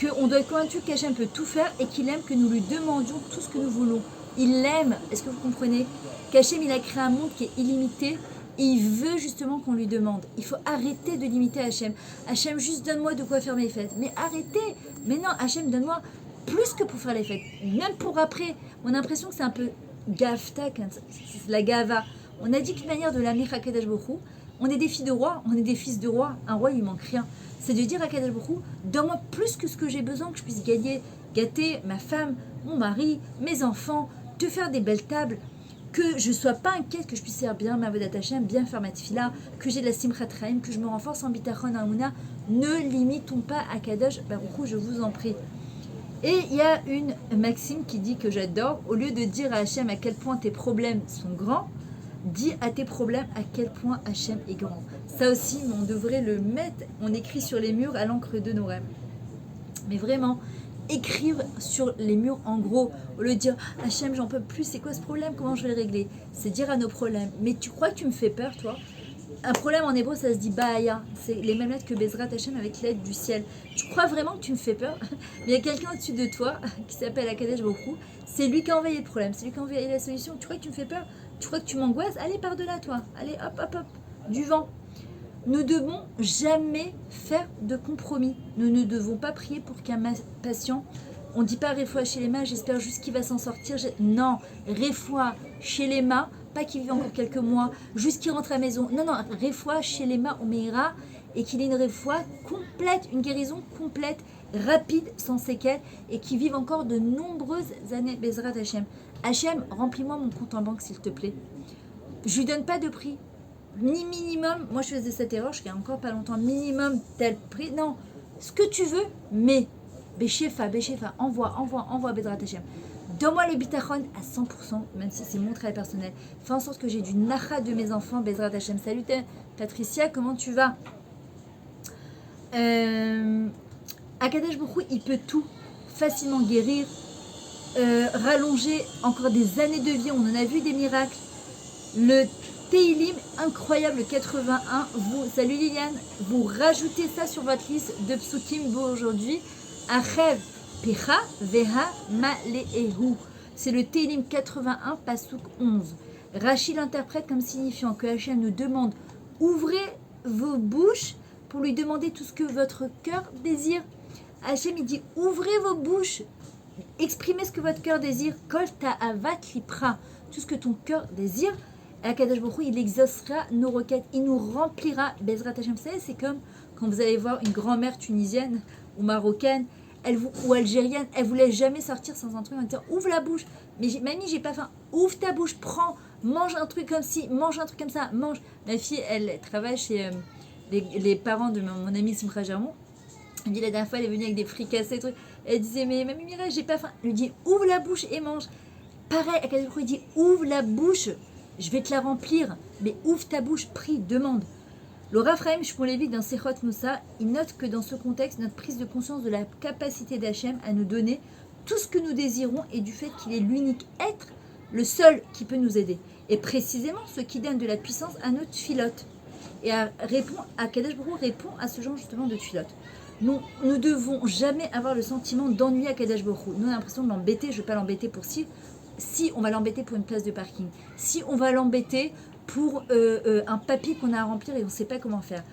Qu'on doit être convaincu qu'Hachem peut tout faire et qu'il aime que nous lui demandions tout ce que nous voulons. Il l'aime. Est-ce que vous comprenez? Qu'Hachem, il a créé un monde qui est illimité. Et il veut justement qu'on lui demande. Il faut arrêter de limiter Hachem. Hachem, juste donne-moi de quoi faire mes fêtes. Mais arrêtez. Mais non, Hachem, donne-moi plus que pour faire les fêtes. Même pour après. On a l'impression que c'est un peu gafta, c'est la gava. On a dit qu'une manière de l'amener à Kadosh Baruch Hu, on est des filles de roi, on est des fils de roi. Un roi, il manque rien. C'est de dire à Kadosh Baruch Hu, donne-moi plus que ce que j'ai besoin, que je puisse gâter ma femme, mon mari, mes enfants, te faire des belles tables. Que je ne sois pas inquiète, que je puisse faire bien ma Vodat Hashem, bien faire ma tefila, que j'ai de la simchat chaim, que je me renforce en bitachon amuna. Ne limitons pas à Kadosh Baruch Hu, je vous en prie. Et il y a une maxime qui dit que j'adore, au lieu de dire à Hachem à quel point tes problèmes sont grands, dis à tes problèmes à quel point Hachem est grand. Ça aussi, on devrait le mettre, on écrit sur les murs à l'encre de nos rêves. Mais vraiment, écrire sur les murs en gros, au lieu de dire Hachem, j'en peux plus, c'est quoi ce problème, comment je vais le régler? C'est dire à nos problèmes. Mais tu crois que tu me fais peur, toi? Un problème en hébreu, ça se dit Baaya. C'est les mêmes lettres que Bezrat Hachem avec l'aide du ciel. Tu crois vraiment que tu me fais peur? Mais il y a quelqu'un au-dessus de toi qui s'appelle Akadosh Baruch Hu. C'est lui qui a envoyé le problème, c'est lui qui a envoyé la solution. Tu crois que tu me fais peur? Tu crois que tu m'angoisses? Allez, par-delà, toi. Allez, hop, hop, hop. Du vent. Nous ne devons jamais faire de compromis. Nous ne devons pas prier pour qu'un patient, on ne dit pas réfoua chez les mains, j'espère juste qu'il va s'en sortir. Non, réfoua chez les mains, pas qu'il vive encore quelques mois, juste qu'il rentre à la maison. Non, réfoua chez les mains, on meillera, et qu'il ait une réfoua complète, une guérison complète, rapide, sans séquelles, et qu'il vive encore de nombreuses années. Bezrat Hachem. Hachem, remplis-moi mon compte en banque, s'il te plaît. Je lui donne pas de prix. Ni minimum, moi je faisais cette erreur, je fais encore pas longtemps, minimum tel prix, non, ce que tu veux, mais Béchefa, envoie Bezrat Hachem. Donne-moi le bitachon à 100%, même si c'est mon travail personnel. Fais en sorte que j'ai du nacha de mes enfants, Bezrat Hachem. Salut Patricia, comment tu vas? Akadosh Baruch Hu, il peut tout facilement guérir, rallonger encore des années de vie, on en a vu des miracles. Le Teilim incroyable 81, salut Liliane, vous rajoutez ça sur votre liste de psukim vous aujourd'hui. Achev Pecha Veha Maleehu. C'est le Teilim 81, Pasuk 11. Rachid l'interprète comme signifiant que Hachem nous demande ouvrez vos bouches pour lui demander tout ce que votre cœur désire. Hachem il dit ouvrez vos bouches, exprimez ce que votre cœur désire. Kol ta'avat lipra, tout ce que ton cœur désire. Akadosh Baruch Hu, il exaucera nos requêtes, il nous remplira. Bezrat Hachem, c'est comme quand vous allez voir une grand-mère tunisienne ou marocaine, ou algérienne, elle ne vous laisse jamais sortir sans un truc en disant ouvre la bouche. Mais mamie, j'ai pas faim. Ouvre ta bouche, prends, mange un truc comme ci, mange un truc comme ça, mange. Ma fille, elle travaille chez les parents de mon amie Simcha Jarmon. Elle dit la dernière fois, elle est venue avec des fricassés, trucs. Elle disait mais mamie Mireille, j'ai pas faim. Elle lui dit ouvre la bouche et mange. Pareil, Akadosh Baruch Hu, il dit ouvre la bouche. Je vais te la remplir, mais ouvre ta bouche, prie, demande. Le Raphaël Shmuelevitch dans Sechot Moussa, il note que dans ce contexte, notre prise de conscience de la capacité d'Hachem à nous donner tout ce que nous désirons et du fait qu'il est l'unique être, le seul qui peut nous aider. Et précisément ce qui donne de la puissance à notre filote. Et Akadosh Baruch Hu répond à ce genre justement de filote. Nous ne devons jamais avoir le sentiment d'ennuyer Akadosh Baruch Hu. Nous on a l'impression de l'embêter, je ne vais pas l'embêter pour si on va l'embêter pour une place de parking, si on va l'embêter pour un papier qu'on a à remplir et on ne sait pas comment faire.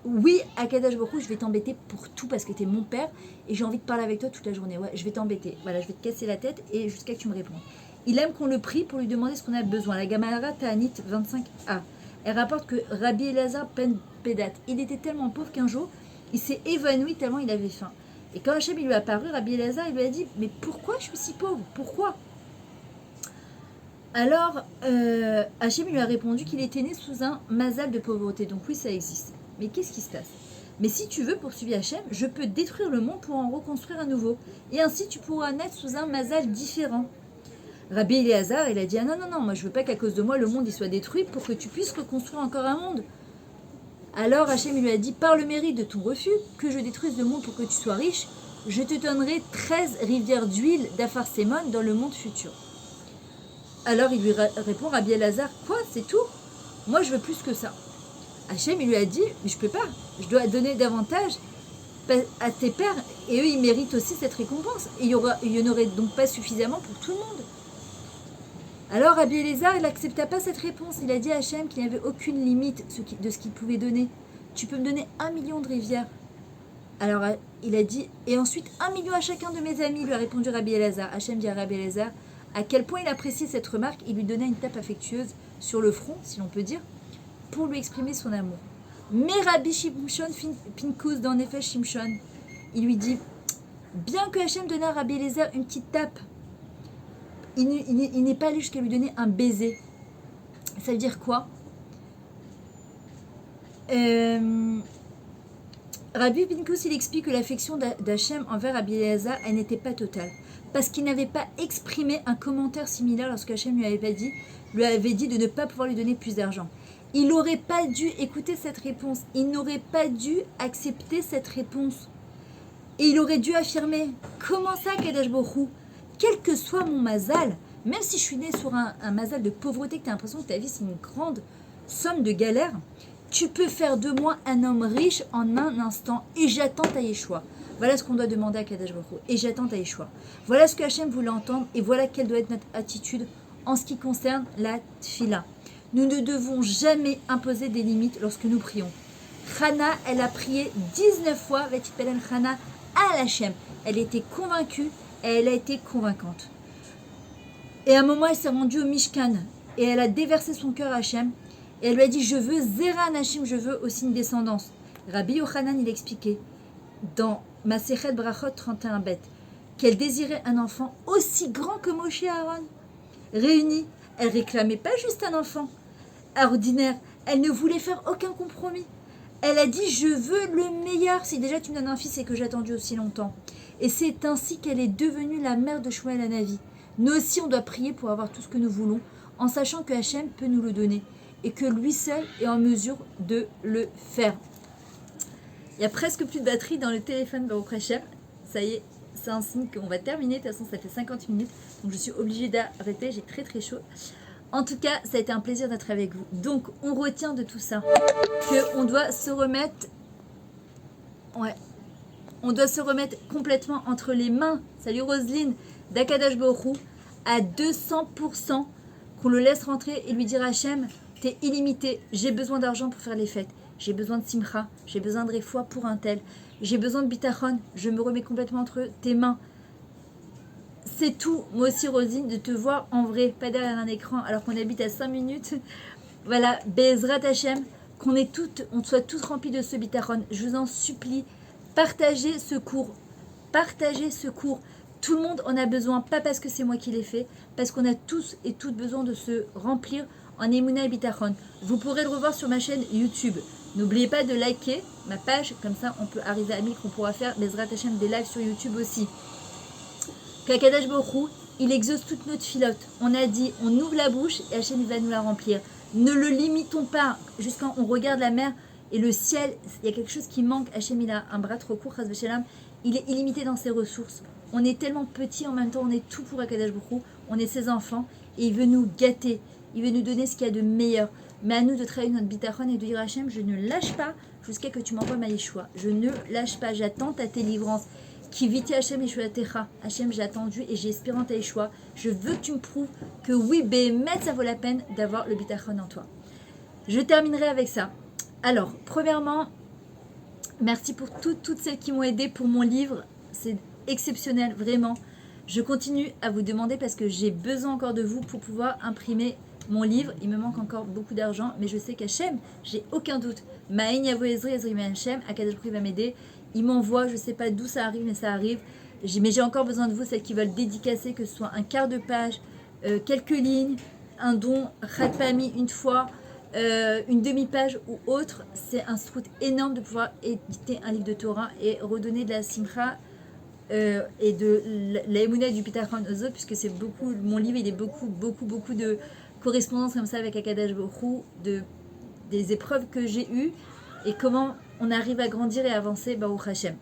Oui, Akadosh Baruch Hu, je vais t'embêter pour tout parce que tu es mon père et j'ai envie de parler avec toi toute la journée. Ouais, je vais t'embêter. Voilà, je vais te casser la tête et jusqu'à que tu me répondes. Il aime qu'on le prie pour lui demander ce qu'on a besoin. La Gemara Ta'anit 25a. Elle rapporte que Rabbi Elazar Ben Pedat, il était tellement pauvre qu'un jour, il s'est évanoui tellement il avait faim. Et quand Hachem lui a apparu, Rabbi Elazar, il lui a dit « Mais pourquoi je suis si pauvre? Pourquoi ?» Alors, Hachem lui a répondu qu'il était né sous un mazal de pauvreté. Donc oui, ça existe. Mais qu'est-ce qui se passe? Mais si tu veux, poursuivre Hachem, je peux détruire le monde pour en reconstruire à nouveau. Et ainsi, tu pourras naître sous un mazal différent. Rabbi Elazar, il a dit, ah non, moi je veux pas qu'à cause de moi, le monde il soit détruit pour que tu puisses reconstruire encore un monde. Alors Hachem lui a dit, par le mérite de ton refus, que je détruise le monde pour que tu sois riche, je te donnerai 13 rivières d'huile d'Apharsémon dans le monde futur. Alors il lui répond, Rabbi Elazar, quoi, c'est tout? Moi je veux plus que ça. Hachem il lui a dit, mais je peux pas, je dois donner davantage à tes pères, et eux ils méritent aussi cette récompense. Et il n'y en aurait donc pas suffisamment pour tout le monde. Alors Rabbi Elazar, il n'accepta pas cette réponse. Il a dit à Hachem qu'il n'y avait aucune limite de ce qu'il pouvait donner. Tu peux me donner 1 million de rivières. Alors il a dit, et ensuite 1 million à chacun de mes amis, lui a répondu Rabbi Elazar. Hachem dit à Rabbi Elazar, à quel point il appréciait cette remarque, il lui donna une tape affectueuse sur le front, si l'on peut dire, pour lui exprimer son amour. Mais Rabbi Shimshon Pinkus, dans Nefesh Shimshon, il lui dit, bien que Hachem donna à Rabbi Elazar une petite tape, il n'est pas allé jusqu'à lui donner un baiser. Ça veut dire quoi? Rabbi Pinkus, il explique que l'affection d'Hachem envers Rabbi Eliezer, elle n'était pas totale. Parce qu'il n'avait pas exprimé un commentaire similaire lorsque Hachem lui avait dit de ne pas pouvoir lui donner plus d'argent. Il n'aurait pas dû écouter cette réponse. Il n'aurait pas dû accepter cette réponse. Et il aurait dû affirmer, comment ça, Kadosh Baruch Hu, quel que soit mon mazal, même si je suis née sur un mazal de pauvreté, que tu as l'impression que ta vie c'est une grande somme de galère, tu peux faire de moi un homme riche en un instant et j'attends ta Yeshua. Voilà ce qu'on doit demander à Kadosh Baruch Hu, et j'attends ta Yeshua. Voilà ce que Hachem voulait entendre et voilà quelle doit être notre attitude en ce qui concerne la tfila. Nous ne devons jamais imposer des limites lorsque nous prions. Chana, elle a prié 19 fois, Vatipelen Chana, à Hachem. Elle était convaincue et elle a été convaincante. Et à un moment, elle s'est rendue au Mishkan et elle a déversé son cœur à Hachem. Et elle lui a dit, je veux Zera Nashim, je veux aussi une descendance. Rabbi Yochanan, il expliquait dans Masechet Brachot 31 bêtes qu'elle désirait un enfant aussi grand que Moshe et Aaron. Réunis, elle réclamait pas juste un enfant ordinaire, elle ne voulait faire aucun compromis. Elle a dit, je veux le meilleur. Si déjà tu me donnes un fils et que j'ai attendu aussi longtemps. Et c'est ainsi qu'elle est devenue la mère de Shmuel Hanavi. Nous aussi, on doit prier pour avoir tout ce que nous voulons, en sachant que Hachem peut nous le donner et que lui seul est en mesure de le faire. Il y a presque plus de batterie dans le téléphone Baruch Hashem. Ça y est, c'est un signe qu'on va terminer. De toute façon, ça fait 50 minutes, donc je suis obligée d'arrêter. J'ai très très chaud. En tout cas, ça a été un plaisir d'être avec vous. Donc, on retient de tout ça qu'on doit se remettre... Ouais. On doit se remettre complètement entre les mains, salut Roselyne, d'Akadosh Baruch Hu, à 200%, qu'on le laisse rentrer et lui dire Hachem, t'es illimité, j'ai besoin d'argent pour faire les fêtes, j'ai besoin de simcha, j'ai besoin de réfoua pour un tel, j'ai besoin de bitachon, je me remets complètement entre tes mains. C'est tout, moi aussi Rosine, de te voir en vrai, pas derrière un écran, alors qu'on habite à 5 minutes. Voilà, Bezrat Hachem, on soit toutes remplies de ce bitachon. Je vous en supplie, partagez ce cours. Partagez ce cours. Tout le monde en a besoin, pas parce que c'est moi qui l'ai fait, parce qu'on a tous et toutes besoin de se remplir en Emouna et bitachon. Vous pourrez le revoir sur ma chaîne YouTube. N'oubliez pas de liker ma page, comme ça on peut arriver à 1000, qu'on pourra faire Bezrat Hachem des lives sur YouTube aussi. Qu'Akadosh Baruch Hu, il exauce toutes nos filotes. On a dit, on ouvre la bouche et Hachem va nous la remplir. Ne le limitons pas jusqu'à on regarde la mer et le ciel. Il y a quelque chose qui manque. Hachem, il a un bras trop court, il est illimité dans ses ressources. On est tellement petit, en même temps, on est tout pour Akadosh Baruch Hu. On est ses enfants et il veut nous gâter. Il veut nous donner ce qu'il y a de meilleur. Mais à nous de travailler notre bitachon et de dire Hachem, je ne lâche pas jusqu'à que tu m'envoies ma Yeshua. Je ne lâche pas, j'attends ta délivrance. Qui viti Hachem Yeshua Techa. Hachem, j'ai attendu et j'ai espéré en ta Yeshua. Je veux que tu me prouves que oui, Bémet, ça vaut la peine d'avoir le bitachon en toi. Je terminerai avec ça. Alors, premièrement, merci pour toutes celles qui m'ont aidé pour mon livre. C'est exceptionnel, vraiment. Je continue à vous demander parce que j'ai besoin encore de vous pour pouvoir imprimer mon livre. Il me manque encore beaucoup d'argent, mais je sais qu'Hachem, j'ai aucun doute. Ma'en Yavo Ezri, Ezri Hachem, Akadosh Baruch Hu va m'aider. Il m'envoie, je ne sais pas d'où ça arrive, mais ça arrive. Mais j'ai encore besoin de vous, celles qui veulent dédicacer, que ce soit un quart de page, quelques lignes, un don, Khatpami une fois, une demi-page ou autre. C'est un srout énorme de pouvoir éditer un livre de Torah et redonner de la simcha et de la émouna du bitachon aux autres, puisque c'est beaucoup, mon livre, il est beaucoup de correspondances comme ça avec Akadosh Baruch Hu, des épreuves que j'ai eues et comment on arrive à grandir et avancer, Baruch Hashem.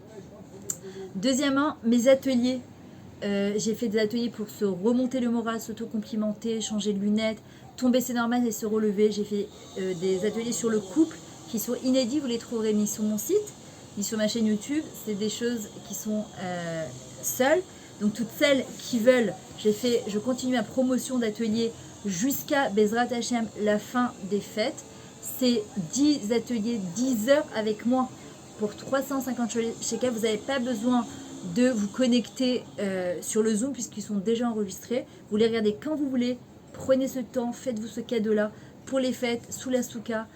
Deuxièmement, mes ateliers. J'ai fait des ateliers pour se remonter le moral, s'auto-complimenter, changer de lunettes, tomber c'est normal et se relever. J'ai fait des ateliers sur le couple qui sont inédits, vous les trouverez mis sur mon site, mis sur ma chaîne YouTube. C'est des choses qui sont seules. Donc toutes celles qui veulent, je continue ma promotion d'ateliers jusqu'à Bezrat Hachem, la fin des fêtes. C'est 10 ateliers, 10 heures avec moi pour 350 shekels. Vous n'avez pas besoin de vous connecter sur le Zoom puisqu'ils sont déjà enregistrés. Vous les regardez quand vous voulez. Prenez ce temps, faites-vous ce cadeau-là pour les fêtes, sous la souka.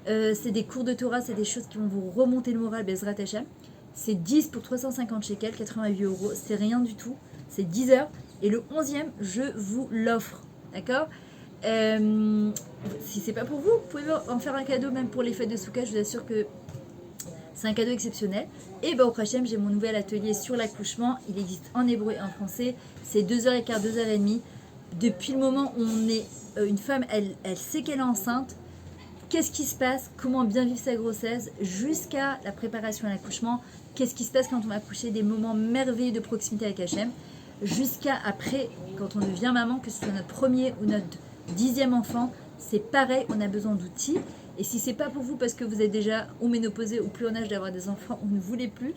C'est des cours de Torah, c'est des choses qui vont vous remonter le moral, Bezrat Hachem. C'est 10 pour 350 shekels, 88 €. C'est rien du tout. C'est 10 heures. Et le 11e, je vous l'offre. D'accord ? Si c'est pas pour vous, vous pouvez en faire un cadeau même pour les fêtes de Souka. Je vous assure que C'est un cadeau exceptionnel. Et au Hachem, j'ai mon nouvel atelier sur l'accouchement. Il existe en hébreu et en français. C'est 2h15, 2h30. Depuis le moment où on est une femme, elle sait qu'elle est enceinte. Qu'est-ce qui se passe? Comment bien vivre sa grossesse? Jusqu'à la préparation à l'accouchement. Qu'est-ce qui se passe quand on va accoucher? Des moments merveilleux de proximité avec Hachem. Jusqu'à après, quand on devient maman, que ce soit notre premier ou notre 10e enfant, c'est pareil, on a besoin d'outils. Et si c'est pas pour vous parce que vous êtes déjà ou ménopausée ou plus en âge d'avoir des enfants ou ne voulez plus,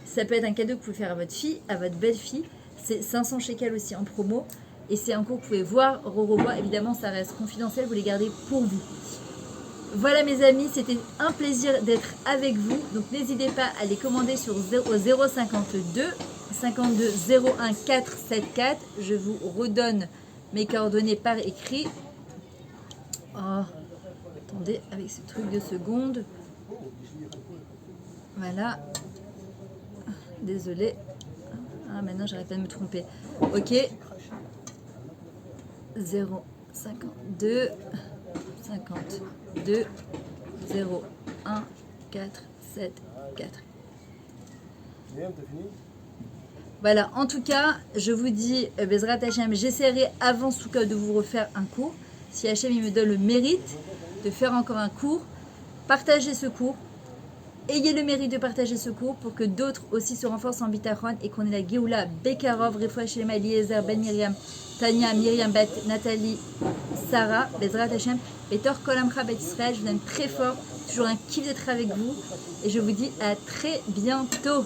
ça peut être un cadeau que vous pouvez faire à votre fille, à votre belle-fille. C'est 500 shekels aussi en promo. Et c'est un cours que vous pouvez voir, revoir. Évidemment, ça reste confidentiel, vous les gardez pour vous. Voilà mes amis, c'était un plaisir d'être avec vous. Donc n'hésitez pas à les commander au 052 52 01 474. Je vous redonne mes coordonnées par écrit. Oh. Attendez, avec ce truc de secondes. Voilà. Désolée. Ah, maintenant, j'arrête pas de me tromper. Ok. 052 52 01 474. Voilà, en tout cas, je vous dis, Bezrat Hachem, j'essaierai avant Souka de vous refaire un cours. Si Hachem il me donne le mérite de faire encore un cours, partagez ce cours. Ayez le mérite de partager ce cours pour que d'autres aussi se renforcent en bitachon et qu'on ait la Géoula, Bekarov, Refoua Shelema, Eliezer, Ben Miriam, Tania, Myriam, Bet, Nathalie, Sarah, Bezrat Hachem, Betor Kolamcha, Bet Israël. Je vous aime très fort. Toujours un kiff d'être avec vous et je vous dis à très bientôt.